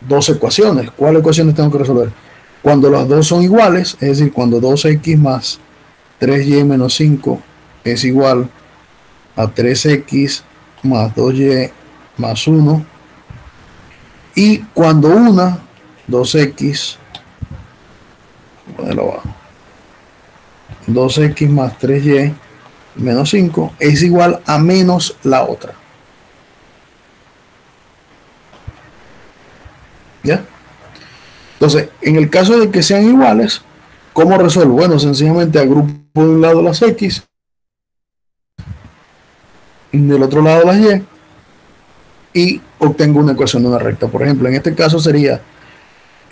dos ecuaciones. ¿Cuáles ecuaciones tengo que resolver? Cuando las dos son iguales, es decir, cuando 2x más 3y menos 5 es igual a 3x más 2y más 1, y cuando una 2x, ponerlo abajo, 2x más 3y menos 5 es igual a menos la otra. ¿Ya? Entonces, en el caso de que sean iguales, ¿cómo resuelvo? Bueno, sencillamente agrupo de un lado las x y del otro lado las y y obtengo una ecuación de una recta. Por ejemplo, en este caso sería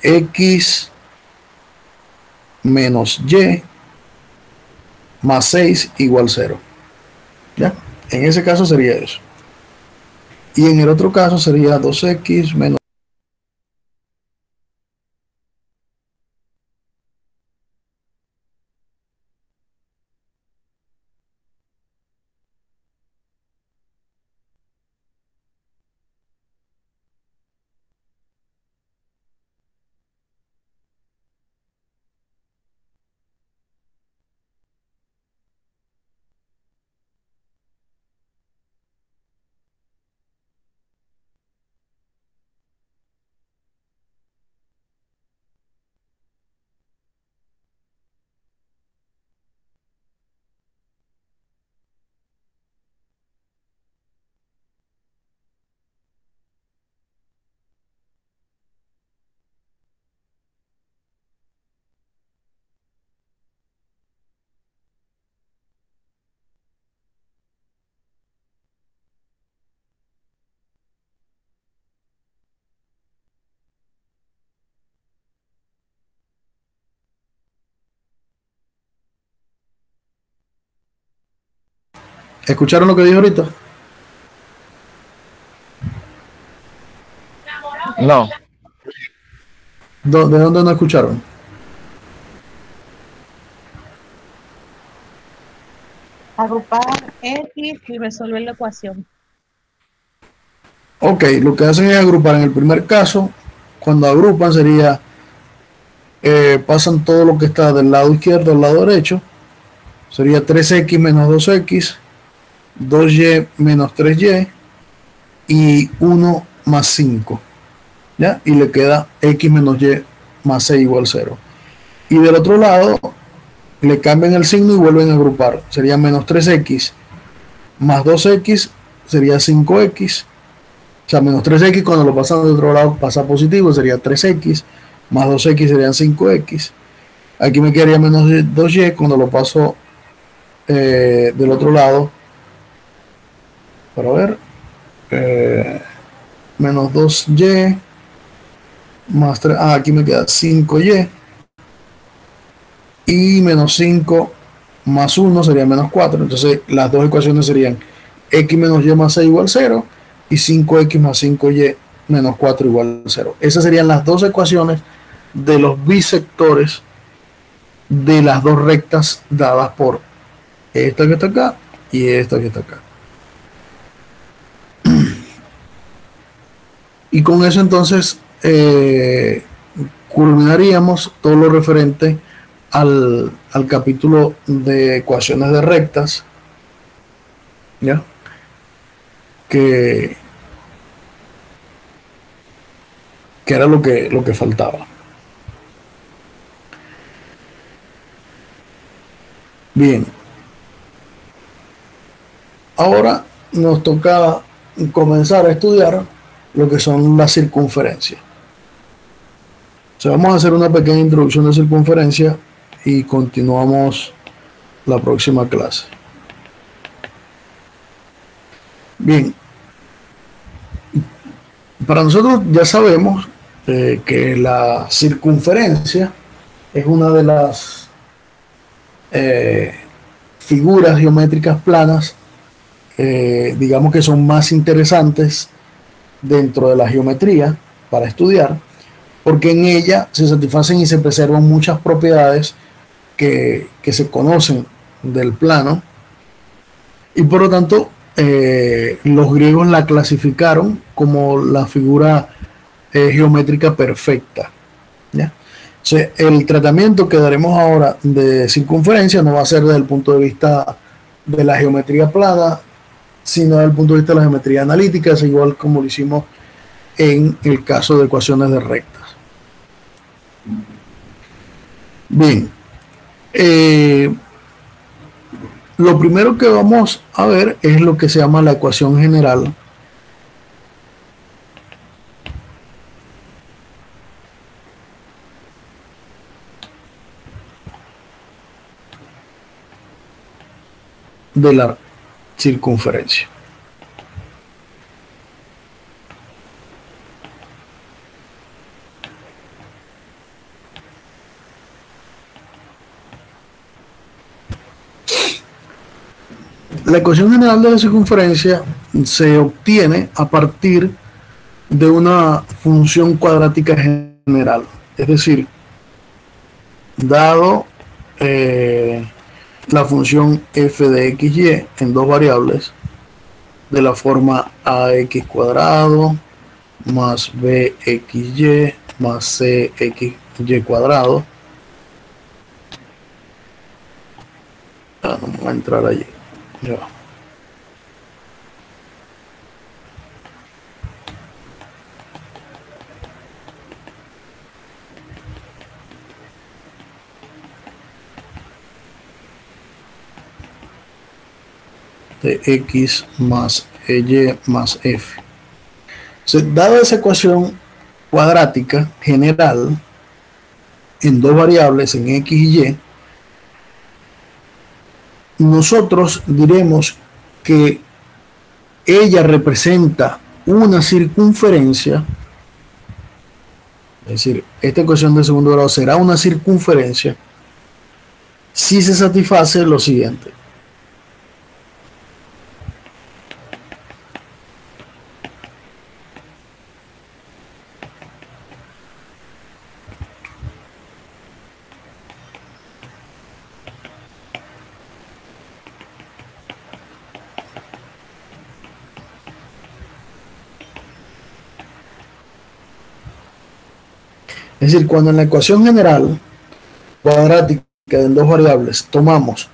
x menos y más 6 igual 0. ¿Ya? En ese caso sería eso. Y en el otro caso sería 2x menos ¿escucharon lo que dije ahorita? No. ¿De dónde no escucharon? Agrupar X y resolver la ecuación. Ok, lo que hacen es agrupar. En el primer caso, cuando agrupan sería, pasan todo lo que está del lado izquierdo al lado derecho. Sería 3x menos 2x, 2y menos 3y y 1 más 5. ¿Ya? Y le queda x menos y más 6 igual 0. Y del otro lado, le cambian el signo y vuelven a agrupar. Sería menos 3x más 2x sería 5x. O sea, menos 3x cuando lo pasan de otro lado pasa positivo, sería 3x, más 2x serían 5x. Aquí me quedaría menos 2y cuando lo paso del otro lado. Para ver, menos 2y más 3, aquí me queda 5y, y menos 5 más 1 sería menos 4. Entonces las dos ecuaciones serían x menos y más c igual 0 y 5x más 5y menos 4 igual 0. Esas serían las dos ecuaciones de los bisectores de las dos rectas dadas por esta que está acá y esta que está acá. Y con eso entonces culminaríamos todo lo referente al capítulo de ecuaciones de rectas, ¿ya? Que era lo que faltaba. Bien. Ahora nos toca comenzar a estudiar lo que son las circunferencias. O sea, vamos a hacer una pequeña introducción de circunferencia y continuamos la próxima clase. Bien. Para nosotros ya sabemos que la circunferencia es una de las figuras geométricas planas, digamos que son más interesantes dentro de la geometría para estudiar, porque en ella se satisfacen y se preservan muchas propiedades que se conocen del plano, y por lo tanto los griegos la clasificaron como la figura geométrica perfecta, ¿ya? O sea, el tratamiento que daremos ahora de circunferencia no va a ser desde el punto de vista de la geometría plana, sino desde el punto de vista de la geometría analítica, es igual como lo hicimos en el caso de ecuaciones de rectas. Bien, lo primero que vamos a ver es lo que se llama la ecuación general de la circunferencia. La ecuación general de la circunferencia se obtiene a partir de una función cuadrática general, es decir, dado la función f de xy en dos variables de la forma ax cuadrado más bxy más cxy cuadrado. No me voy a entrar allí. Ya. De x más y más f. Entonces, dada esa ecuación cuadrática general en dos variables, en x y y, nosotros diremos que ella representa una circunferencia, es decir, esta ecuación de segundo grado será una circunferencia si se satisface lo siguiente. Es decir, cuando en la ecuación general cuadrática en dos variables tomamos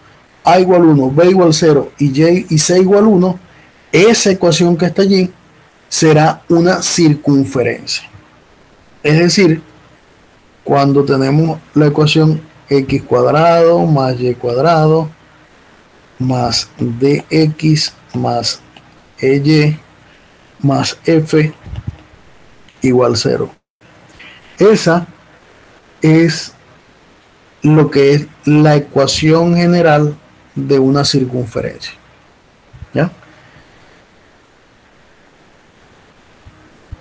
a igual 1, b igual 0 y y y c igual 1, esa ecuación que está allí será una circunferencia. Es decir, cuando tenemos la ecuación x cuadrado más y cuadrado más dx más y más f igual 0. Esa es lo que es la ecuación general de una circunferencia, ¿ya?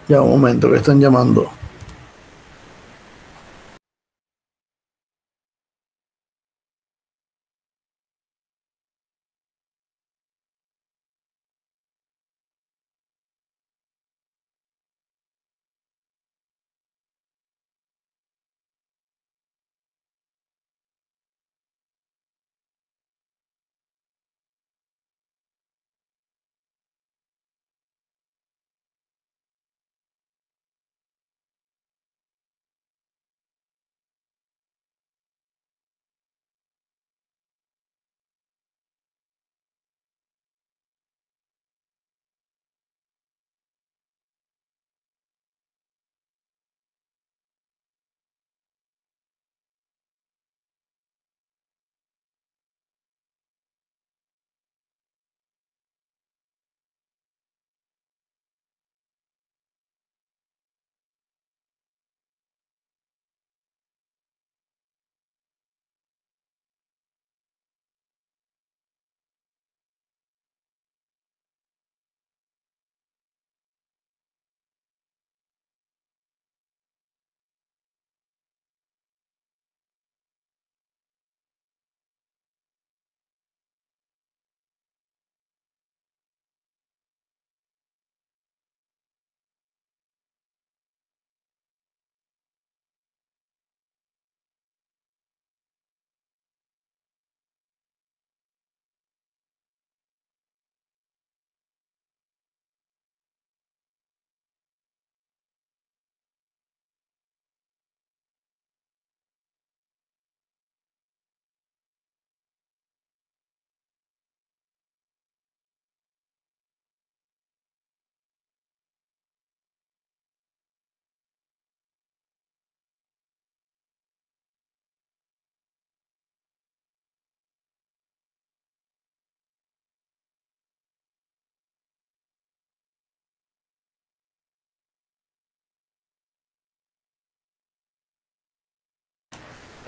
Ya un momento que están llamando.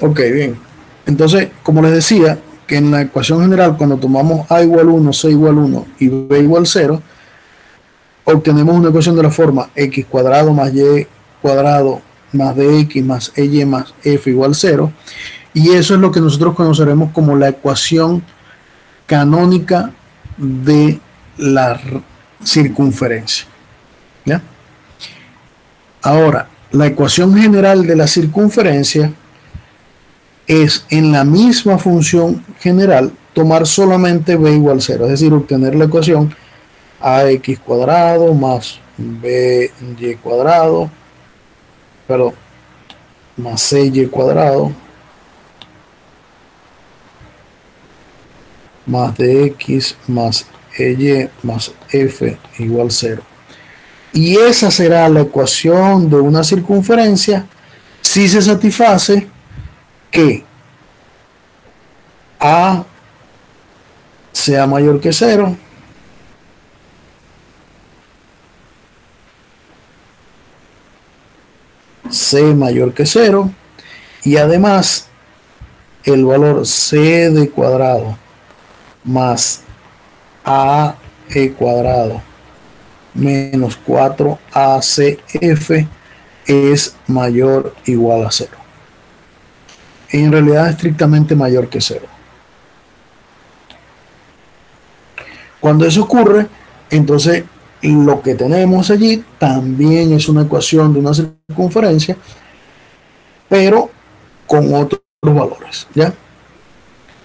Ok, bien. Entonces, como les decía, que en la ecuación general, cuando tomamos a igual 1, c igual 1 y b igual 0, obtenemos una ecuación de la forma x cuadrado más y cuadrado más dx más ey más f igual 0. Y eso es lo que nosotros conoceremos como la ecuación canónica de la circunferencia. ¿Ya? Ahora, la ecuación general de la circunferencia es en la misma función general tomar solamente b igual 0, es decir, obtener la ecuación ax cuadrado más by cuadrado, perdón, más cy cuadrado más dx más ey más f igual 0. Y esa será la ecuación de una circunferencia si se satisface que a sea mayor que 0, c mayor que 0, y además el valor c de cuadrado más a e cuadrado menos 4acf es mayor o igual a 0. En realidad es estrictamente mayor que 0. Cuando eso ocurre, entonces lo que tenemos allí también es una ecuación de una circunferencia, pero con otros valores, ¿ya?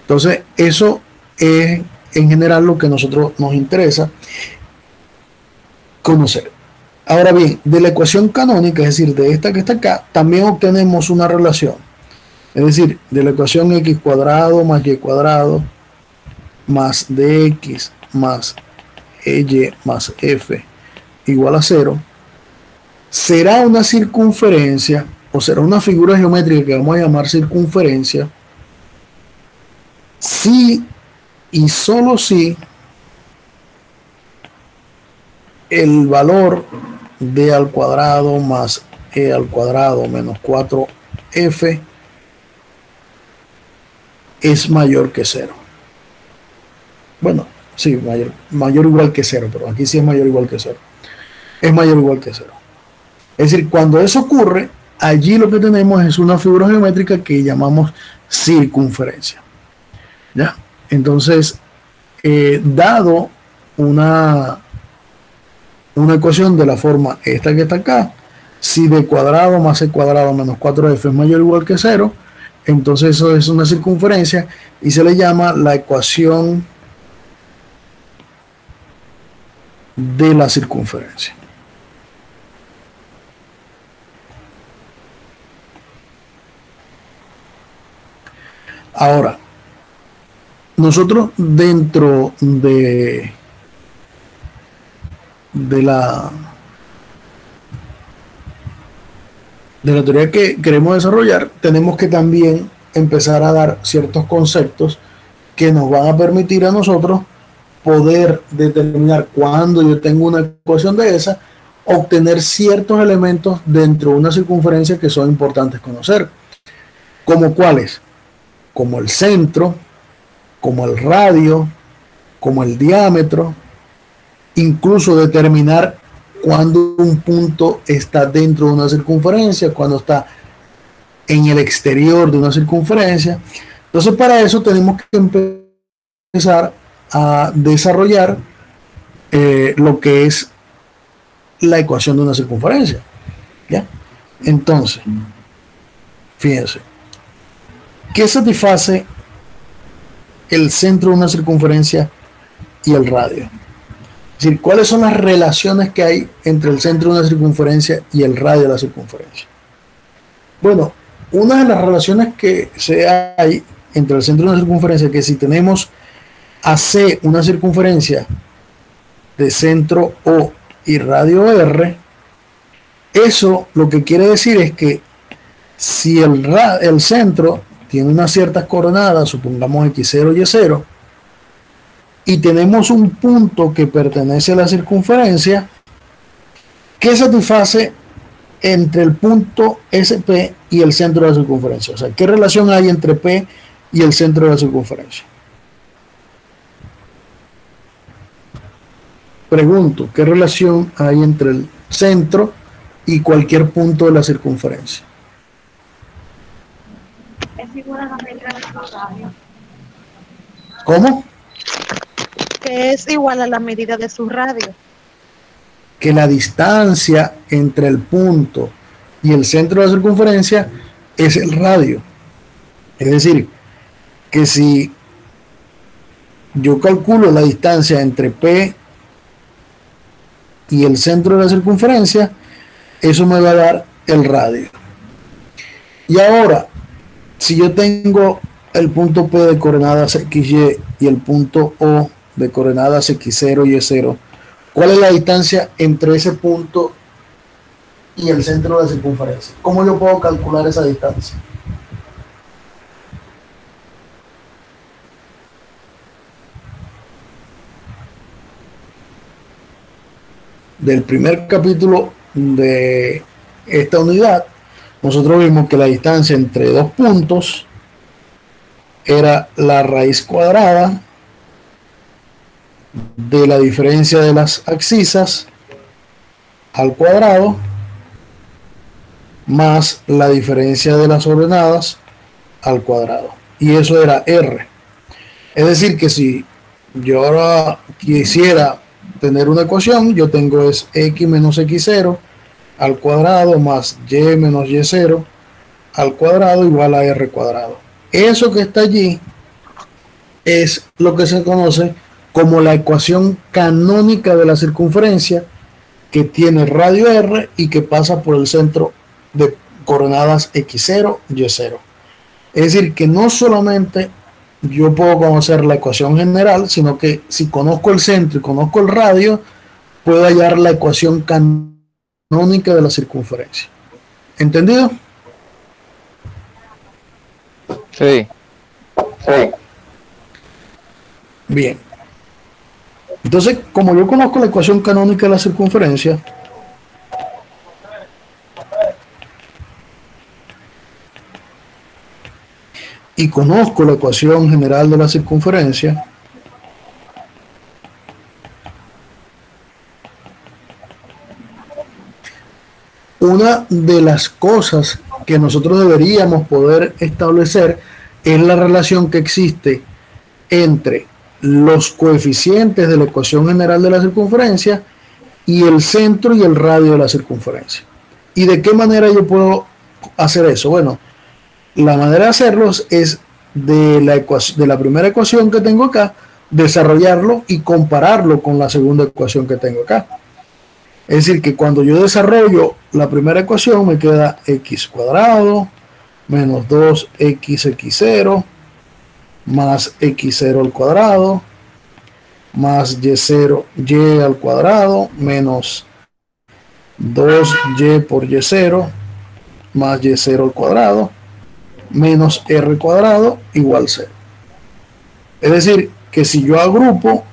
Entonces eso es en general lo que a nosotros nos interesa conocer. Ahora bien, de la ecuación canónica, es decir, de esta que está acá, también obtenemos una relación. Es decir, de la ecuación x cuadrado más y cuadrado más dx más ey más f igual a 0, será una circunferencia, o será una figura geométrica que vamos a llamar circunferencia, si y solo si el valor d al cuadrado más e al cuadrado menos 4f es mayor que 0. Bueno, sí, mayor o igual que 0, pero aquí sí es mayor o igual que 0. Es mayor o igual que 0. Es decir, cuando eso ocurre, allí lo que tenemos es una figura geométrica que llamamos circunferencia. ¿Ya? Entonces, dado una ecuación de la forma esta que está acá, si d cuadrado más c cuadrado menos 4f es mayor o igual que 0, entonces eso es una circunferencia y se le llama la ecuación de la circunferencia. Ahora, nosotros dentro de la teoría que queremos desarrollar, tenemos que también empezar a dar ciertos conceptos que nos van a permitir a nosotros poder determinar cuando yo tengo una ecuación de esa, obtener ciertos elementos dentro de una circunferencia que son importantes conocer. ¿Como cuáles? Como el centro, como el radio, como el diámetro, incluso determinar cuando un punto está dentro de una circunferencia, cuando está en el exterior de una circunferencia. Entonces, para eso tenemos que empezar a desarrollar lo que es la ecuación de una circunferencia. ¿Ya? Entonces, fíjense, ¿qué satisface el centro de una circunferencia y el radio? Es decir, ¿cuáles son las relaciones que hay entre el centro de una circunferencia y el radio de la circunferencia? Bueno, una de las relaciones que hay entre el centro de una circunferencia es que si tenemos AC, una circunferencia de centro O y radio R, eso lo que quiere decir es que si el centro tiene unas ciertas coordenadas, supongamos X0 y Y0, y tenemos un punto que pertenece a la circunferencia, ¿qué satisface entre el punto SP y el centro de la circunferencia? O sea, ¿qué relación hay entre P y el centro de la circunferencia? Pregunto, ¿qué relación hay entre el centro y cualquier punto de la circunferencia? Es igual a la medida de su radio. ¿Cómo? Que es igual a la medida de su radio. Que la distancia entre el punto y el centro de la circunferencia es el radio. Es decir, que si yo calculo la distancia entre P y el centro de la circunferencia, eso me va a dar el radio. Y ahora, si yo tengo el punto P de coordenadas XY y el punto O de coordenadas X0 y Y0, ¿cuál es la distancia entre ese punto y el centro de la circunferencia? ¿Cómo yo puedo calcular esa distancia? Del primer capítulo de esta unidad, nosotros vimos que la distancia entre dos puntos era la raíz cuadrada de la diferencia de las abscisas al cuadrado más la diferencia de las ordenadas al cuadrado, y eso era R. Es decir, que si yo ahora quisiera tener una ecuación, yo tengo es X menos X0 al cuadrado más Y menos Y0 al cuadrado igual a R cuadrado. Eso que está allí es lo que se conoce como la ecuación canónica de la circunferencia, que tiene radio R y que pasa por el centro de coordenadas X0 y Y0. Es decir, que no solamente yo puedo conocer la ecuación general, sino que si conozco el centro y conozco el radio, puedo hallar la ecuación canónica de la circunferencia. ¿Entendido? Sí. Sí. Bien. Entonces, como yo conozco la ecuación canónica de la circunferencia, y conozco la ecuación general de la circunferencia, una de las cosas que nosotros deberíamos poder establecer es la relación que existe entre los coeficientes de la ecuación general de la circunferencia y el centro y el radio de la circunferencia. ¿Y de qué manera yo puedo hacer eso? Bueno, la manera de hacerlos es de la primera ecuación que tengo acá, desarrollarlo y compararlo con la segunda ecuación que tengo acá. Es decir, que cuando yo desarrollo la primera ecuación me queda x cuadrado menos 2xx0 más x0 al cuadrado más y0 y al cuadrado menos 2y por y0 más y0 al cuadrado menos r cuadrado igual 0. Es decir, que si yo agrupo,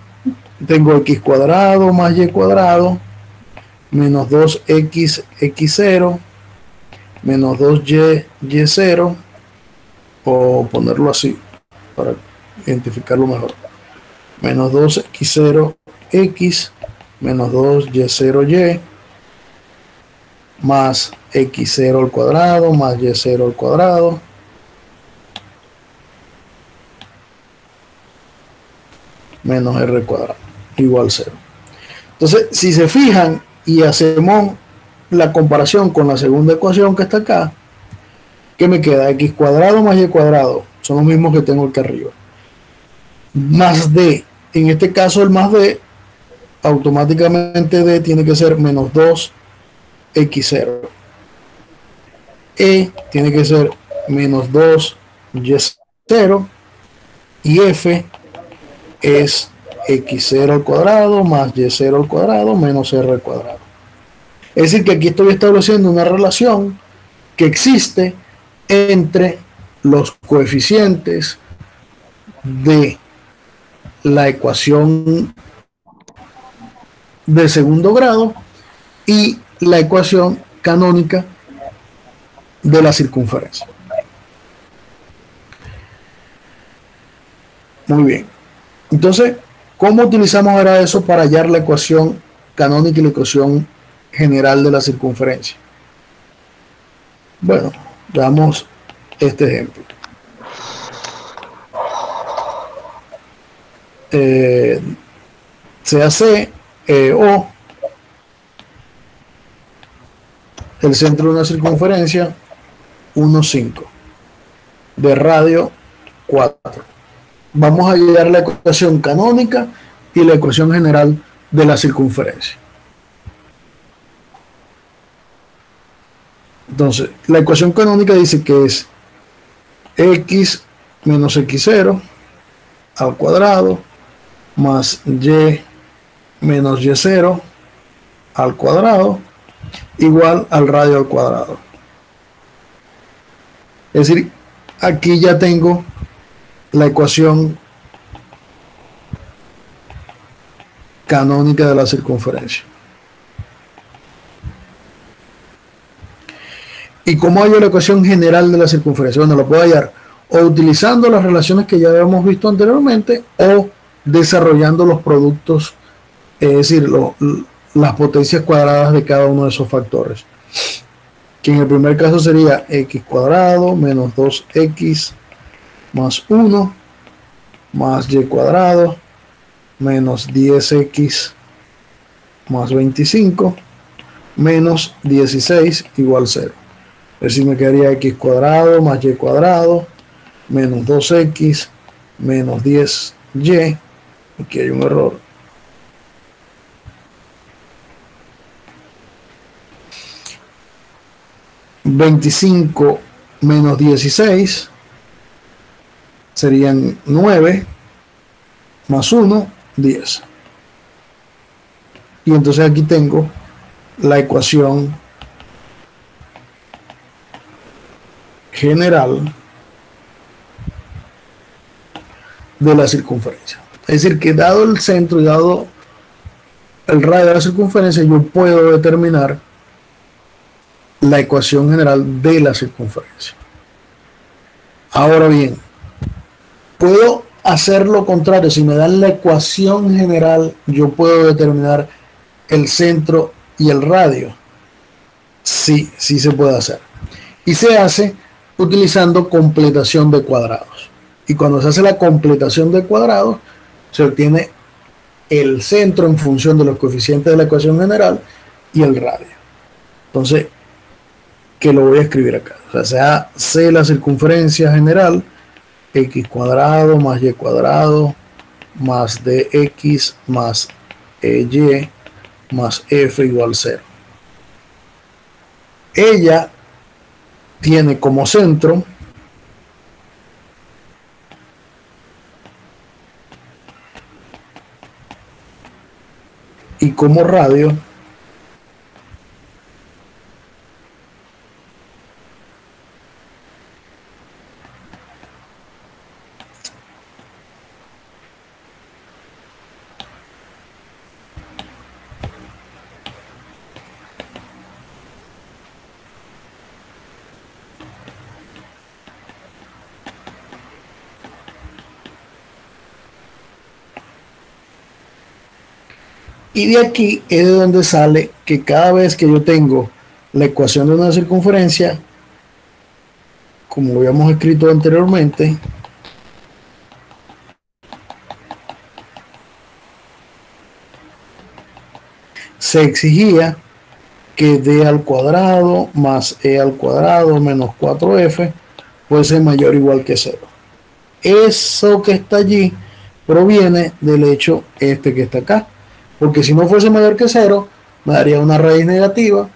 tengo x cuadrado más y cuadrado menos 2xx0 menos 2y y0, o ponerlo así para identificarlo mejor, menos 2x0x menos 2y0y más x0 al cuadrado más y0 al cuadrado menos r cuadrado igual 0. Entonces, si se fijan y hacemos la comparación con la segunda ecuación que está acá, ¿qué me queda? X cuadrado más y cuadrado son los mismos que tengo aquí arriba, más d. En este caso el más d, automáticamente d tiene que ser menos 2x0, e tiene que ser menos 2y0 y f es x0 al cuadrado más y0 al cuadrado menos r al cuadrado. Es decir, que aquí estoy estableciendo una relación que existe entre los coeficientes de la ecuación de segundo grado y la ecuación canónica de la circunferencia. Muy bien. Entonces, ¿cómo utilizamos ahora eso para hallar la ecuación canónica y la ecuación general de la circunferencia? Bueno, damos este ejemplo. Se hace O, el centro de una circunferencia 1,5, de radio 4. Vamos a hallar la ecuación canónica y la ecuación general de la circunferencia. Entonces, la ecuación canónica dice que es x menos x0 al cuadrado más y menos y0 al cuadrado igual al radio al cuadrado. Es decir, aquí ya tengo la ecuación canónica de la circunferencia. ¿Y cómo hallo la ecuación general de la circunferencia? Bueno, lo puedo hallar o utilizando las relaciones que ya habíamos visto anteriormente o desarrollando los productos, es decir, las potencias cuadradas de cada uno de esos factores. Que en el primer caso sería x cuadrado menos 2x más 1 más y cuadrado menos 10x más 25 menos 16 igual 0. Es decir, me quedaría x cuadrado más y cuadrado menos 2x menos 10y. Aquí hay un error. $25 menos 16 serían 9 más 1, 10. Y entonces aquí tengo la ecuación general de la circunferencia. Es decir, que dado el centro y dado el radio de la circunferencia, yo puedo determinar la ecuación general de la circunferencia. Ahora bien, puedo hacer lo contrario. Si me dan la ecuación general, yo puedo determinar el centro y el radio. Sí, sí se puede hacer. Y se hace utilizando completación de cuadrados. Y cuando se hace la completación de cuadrados, se obtiene el centro en función de los coeficientes de la ecuación general y el radio. Entonces, que lo voy a escribir acá. O sea, C la circunferencia general, x cuadrado más y cuadrado más dx más y más f igual 0. Ella tiene como centro y como radio y de aquí es de donde sale que cada vez que yo tengo la ecuación de una circunferencia, como lo habíamos escrito anteriormente, se exigía que d al cuadrado más e al cuadrado menos 4f fuese mayor o igual que 0. Eso que está allí proviene del hecho este que está acá, porque si no fuese mayor que 0 me daría una raíz negativa,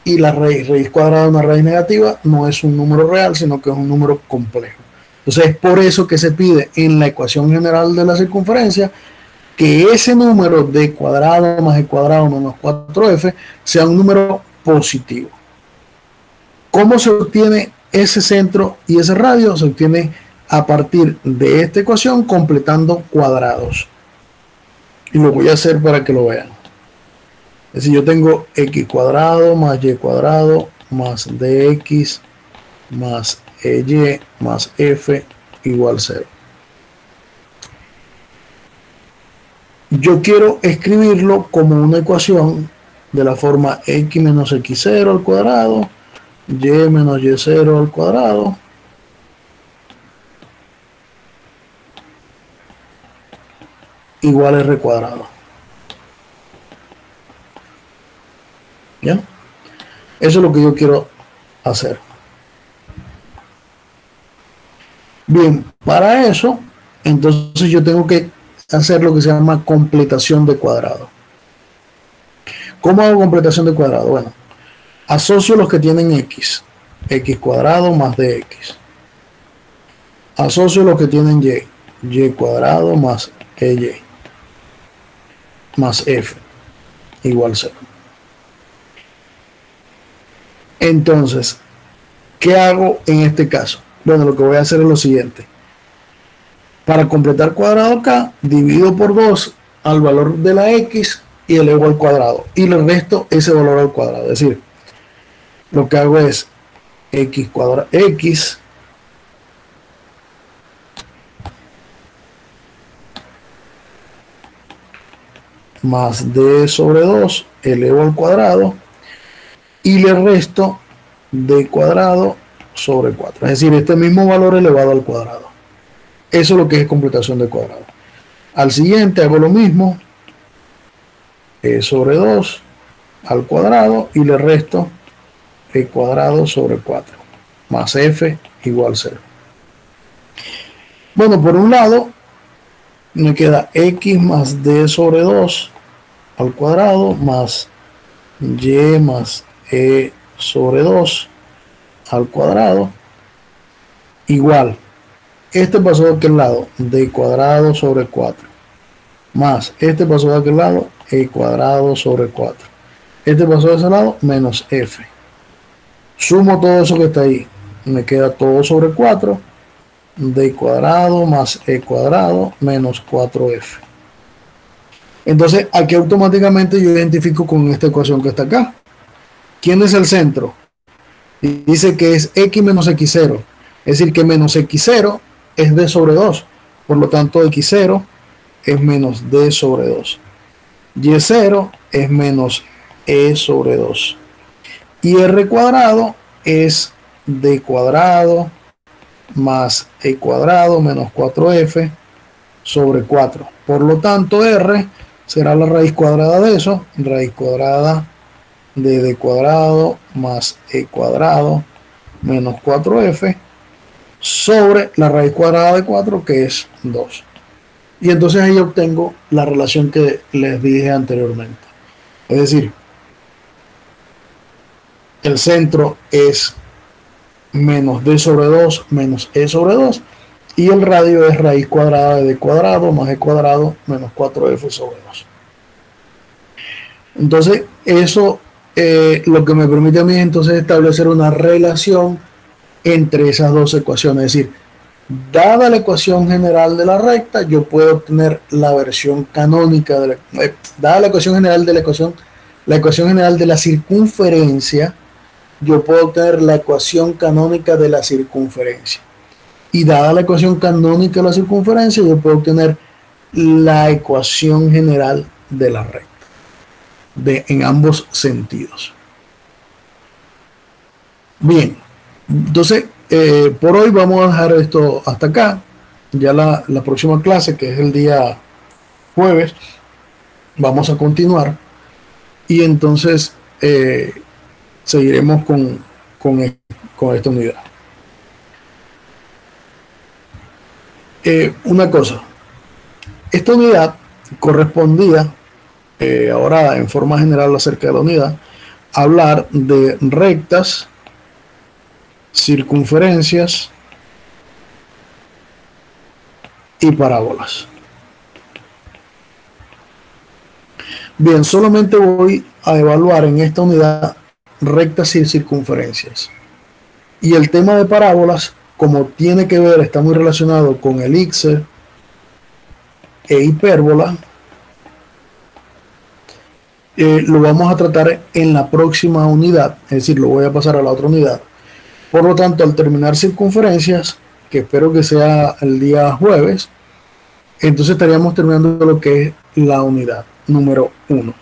y la raíz cuadrada de una raíz negativa no es un número real, sino que es un número complejo. Entonces es por eso que se pide en la ecuación general de la circunferencia que ese número d cuadrado más e cuadrado menos 4f sea un número positivo. ¿Cómo se obtiene ese centro y ese radio? Se obtiene a partir de esta ecuación completando cuadrados. Y lo voy a hacer para que lo vean. Es decir, yo tengo x cuadrado más y cuadrado más dx más y más f igual 0. Yo quiero escribirlo como una ecuación de la forma x menos x0 al cuadrado, y menos y0 al cuadrado, igual r cuadrado. ¿Ya? Eso es lo que yo quiero hacer. Bien, para eso, entonces yo tengo que hacer lo que se llama completación de cuadrado. ¿Cómo hago completación de cuadrado? Bueno, asocio los que tienen x cuadrado más dx. Asocio los que tienen y cuadrado más y más f igual 0. Entonces, ¿qué hago en este caso? Bueno, lo que voy a hacer es lo siguiente. Para completar cuadrado acá, divido por 2 al valor de la x y elevo al cuadrado. Y le resto ese valor al cuadrado. Es decir, lo que hago es x cuadrado, x más d sobre 2 elevo al cuadrado y le resto d cuadrado sobre 4. Es decir, este mismo valor elevado al cuadrado. Eso es lo que es completación de cuadrado. Al siguiente hago lo mismo, e sobre 2 al cuadrado y le resto e cuadrado sobre 4 más f igual 0. Bueno, por un lado me queda x más d sobre 2 al cuadrado más y más e sobre 2 al cuadrado igual, este pasó de aquel lado, d cuadrado sobre 4 más este pasó de aquel lado, e cuadrado sobre 4, este pasó de ese lado, menos f. Sumo todo eso que está ahí, me queda todo sobre 4, d cuadrado más e cuadrado menos 4f. Entonces aquí automáticamente yo identifico con esta ecuación que está acá. ¿Quién es el centro? Y dice que es x menos x0, es decir que menos x0 es d sobre 2, por lo tanto x0 es menos d sobre 2, y0 es menos e sobre 2, Y R cuadrado es D cuadrado más E cuadrado menos 4F sobre 4. Por lo tanto, R será la raíz cuadrada de eso, raíz cuadrada de D cuadrado más E cuadrado menos 4F sobre la raíz cuadrada de 4, que es 2. Y entonces ahí obtengo la relación que les dije anteriormente. Es decir, el centro es menos D sobre 2 menos E sobre 2 y el radio es raíz cuadrada de D cuadrado más E cuadrado menos 4F sobre 2. Entonces, eso lo que me permite a mí entonces establecer una relación entre esas dos ecuaciones. Es decir, dada la ecuación general de la recta, yo puedo obtener la versión canónica de dada la ecuación general de la ecuación general de la circunferencia, yo puedo obtener la ecuación canónica de la circunferencia. Y dada la ecuación canónica de la circunferencia, yo puedo obtener la ecuación general de la recta, en ambos sentidos. Bien, entonces por hoy vamos a dejar esto hasta acá. Ya la próxima clase, que es el día jueves, vamos a continuar y entonces seguiremos con esta unidad. Una cosa, esta unidad correspondía, ahora en forma general acerca de la unidad, hablar de rectas, circunferencias y parábolas. Bien, solamente voy a evaluar en esta unidad rectas y circunferencias. Y el tema de parábolas, como tiene que ver, está muy relacionado con elixir e hipérbola, lo vamos a tratar en la próxima unidad, es decir, lo voy a pasar a la otra unidad. Por lo tanto, al terminar circunferencias, que espero que sea el día jueves, entonces estaríamos terminando lo que es la unidad número 1.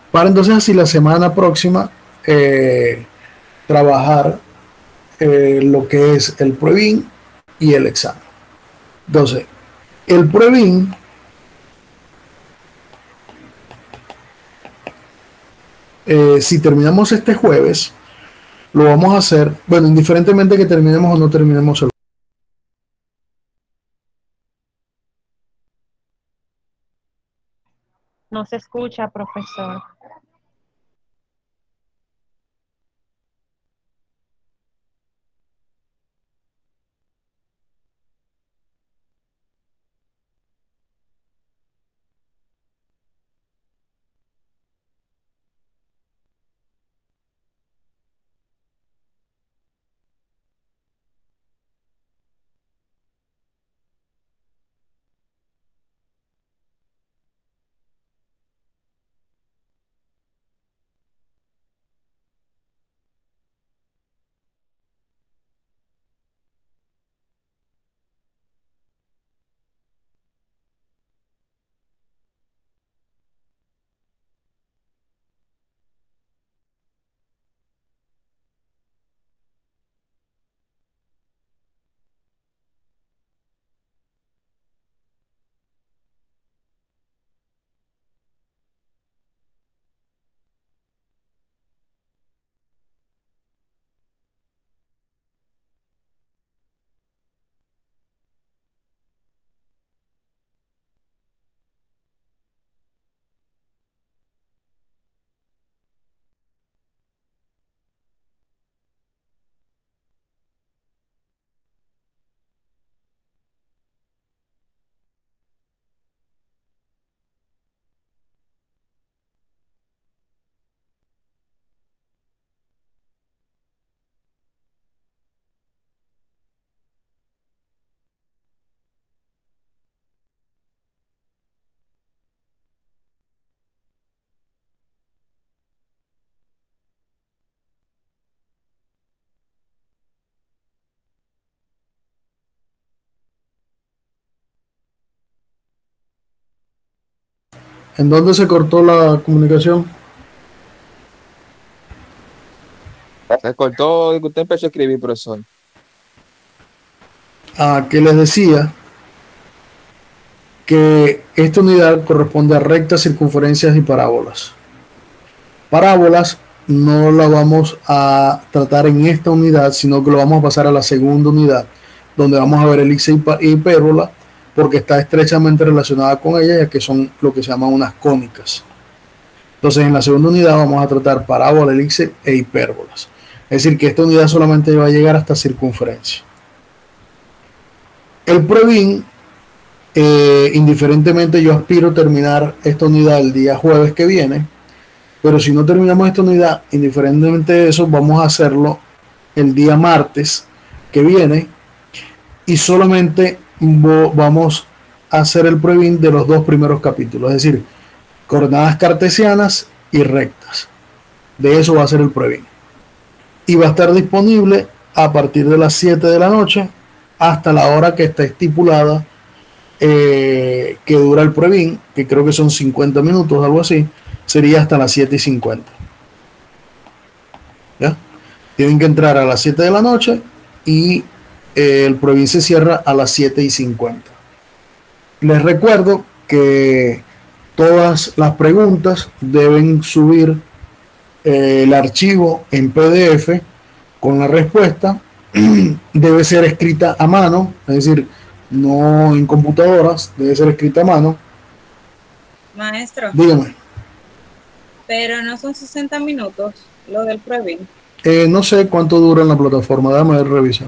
Para entonces así la semana próxima trabajar lo que es el pruebin y el examen. Entonces, el pruebin si terminamos este jueves, lo vamos a hacer, bueno, indiferentemente que terminemos o no terminemos el No se escucha, profesor. ¿En dónde se cortó la comunicación? Se cortó y usted empezó a escribir, profesor. Que les decía que esta unidad corresponde a rectas, circunferencias y parábolas. Parábolas no la vamos a tratar en esta unidad, sino que lo vamos a pasar a la segunda unidad, donde vamos a ver elipse y hipérbola, porque está estrechamente relacionada con ella, ya que son lo que se llaman unas cónicas. Entonces, en la segunda unidad vamos a tratar parábola, elipse e hipérbolas. Es decir, que esta unidad solamente va a llegar hasta circunferencia. El PREVIN, indiferentemente, yo aspiro a terminar esta unidad el día jueves que viene, pero si no terminamos esta unidad, indiferentemente de eso, vamos a hacerlo el día martes que viene y solamente vamos a hacer el PREVIN de los dos primeros capítulos, es decir, coordenadas cartesianas y rectas. De eso va a ser el PREVIN. Y va a estar disponible a partir de las 7 de la noche hasta la hora que está estipulada, que dura el PREVIN, que creo que son 50 minutos, algo así, sería hasta las 7:50. ¿Ya? Tienen que entrar a las 7 de la noche y el PREVIN se cierra a las 7:50. Les recuerdo que todas las preguntas deben subir el archivo en PDF con la respuesta. Debe ser escrita a mano, es decir, no en computadoras, debe ser escrita a mano. Maestro, Dígame. pero no son 60 minutos lo del PREVIN. No sé cuánto dura en la plataforma, déjame revisar.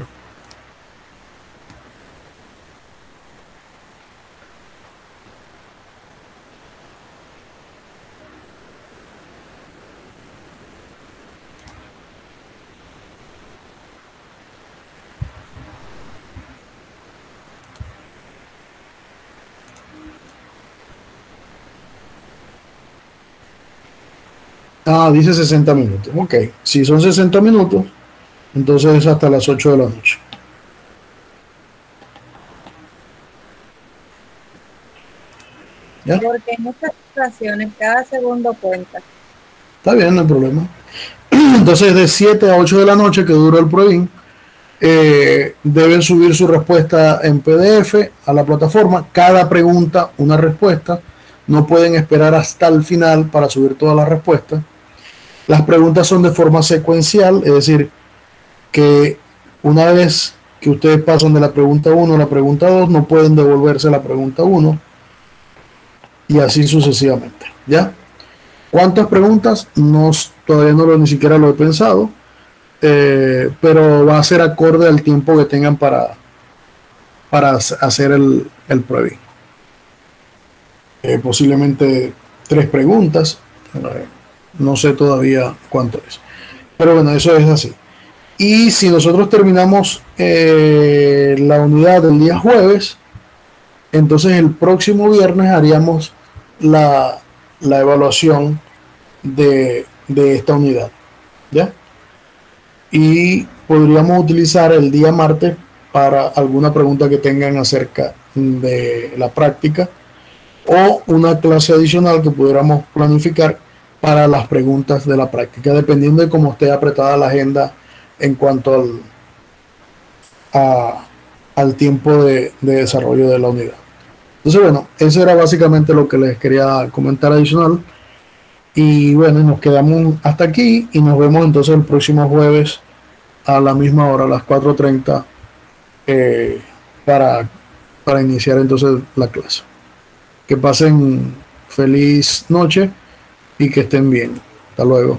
Dice 60 minutos. Ok, si son 60 minutos, entonces es hasta las 8 de la noche. ¿Ya? Porque en estas situaciones cada segundo cuenta. Está bien, no hay problema. Entonces, de 7 a 8 de la noche que dura el PREVIN, deben subir su respuesta en PDF a la plataforma. Cada pregunta, una respuesta. No pueden esperar hasta el final para subir todas las respuestas. Las preguntas son de forma secuencial, es decir, que una vez que ustedes pasan de la pregunta 1 a la pregunta 2, no pueden devolverse a la pregunta 1 y así sucesivamente. ¿Ya? ¿Cuántas preguntas? Todavía ni siquiera lo he pensado, pero va a ser acorde al tiempo que tengan para hacer el PREVIN. Posiblemente 3 preguntas, no sé todavía cuánto es, pero bueno, eso es así. Y si nosotros terminamos la unidad del día jueves, entonces el próximo viernes haríamos la evaluación de esta unidad, ¿ya? Y podríamos utilizar el día martes para alguna pregunta que tengan acerca de la práctica o una clase adicional que pudiéramos planificar para las preguntas de la práctica, dependiendo de cómo esté apretada la agenda en cuanto al tiempo de desarrollo de la unidad. Entonces, bueno, eso era básicamente lo que les quería comentar adicional. Y bueno, nos quedamos hasta aquí y nos vemos entonces el próximo jueves a la misma hora, a las 4:30, para iniciar entonces la clase. Que pasen feliz noche y que estén bien. Hasta luego.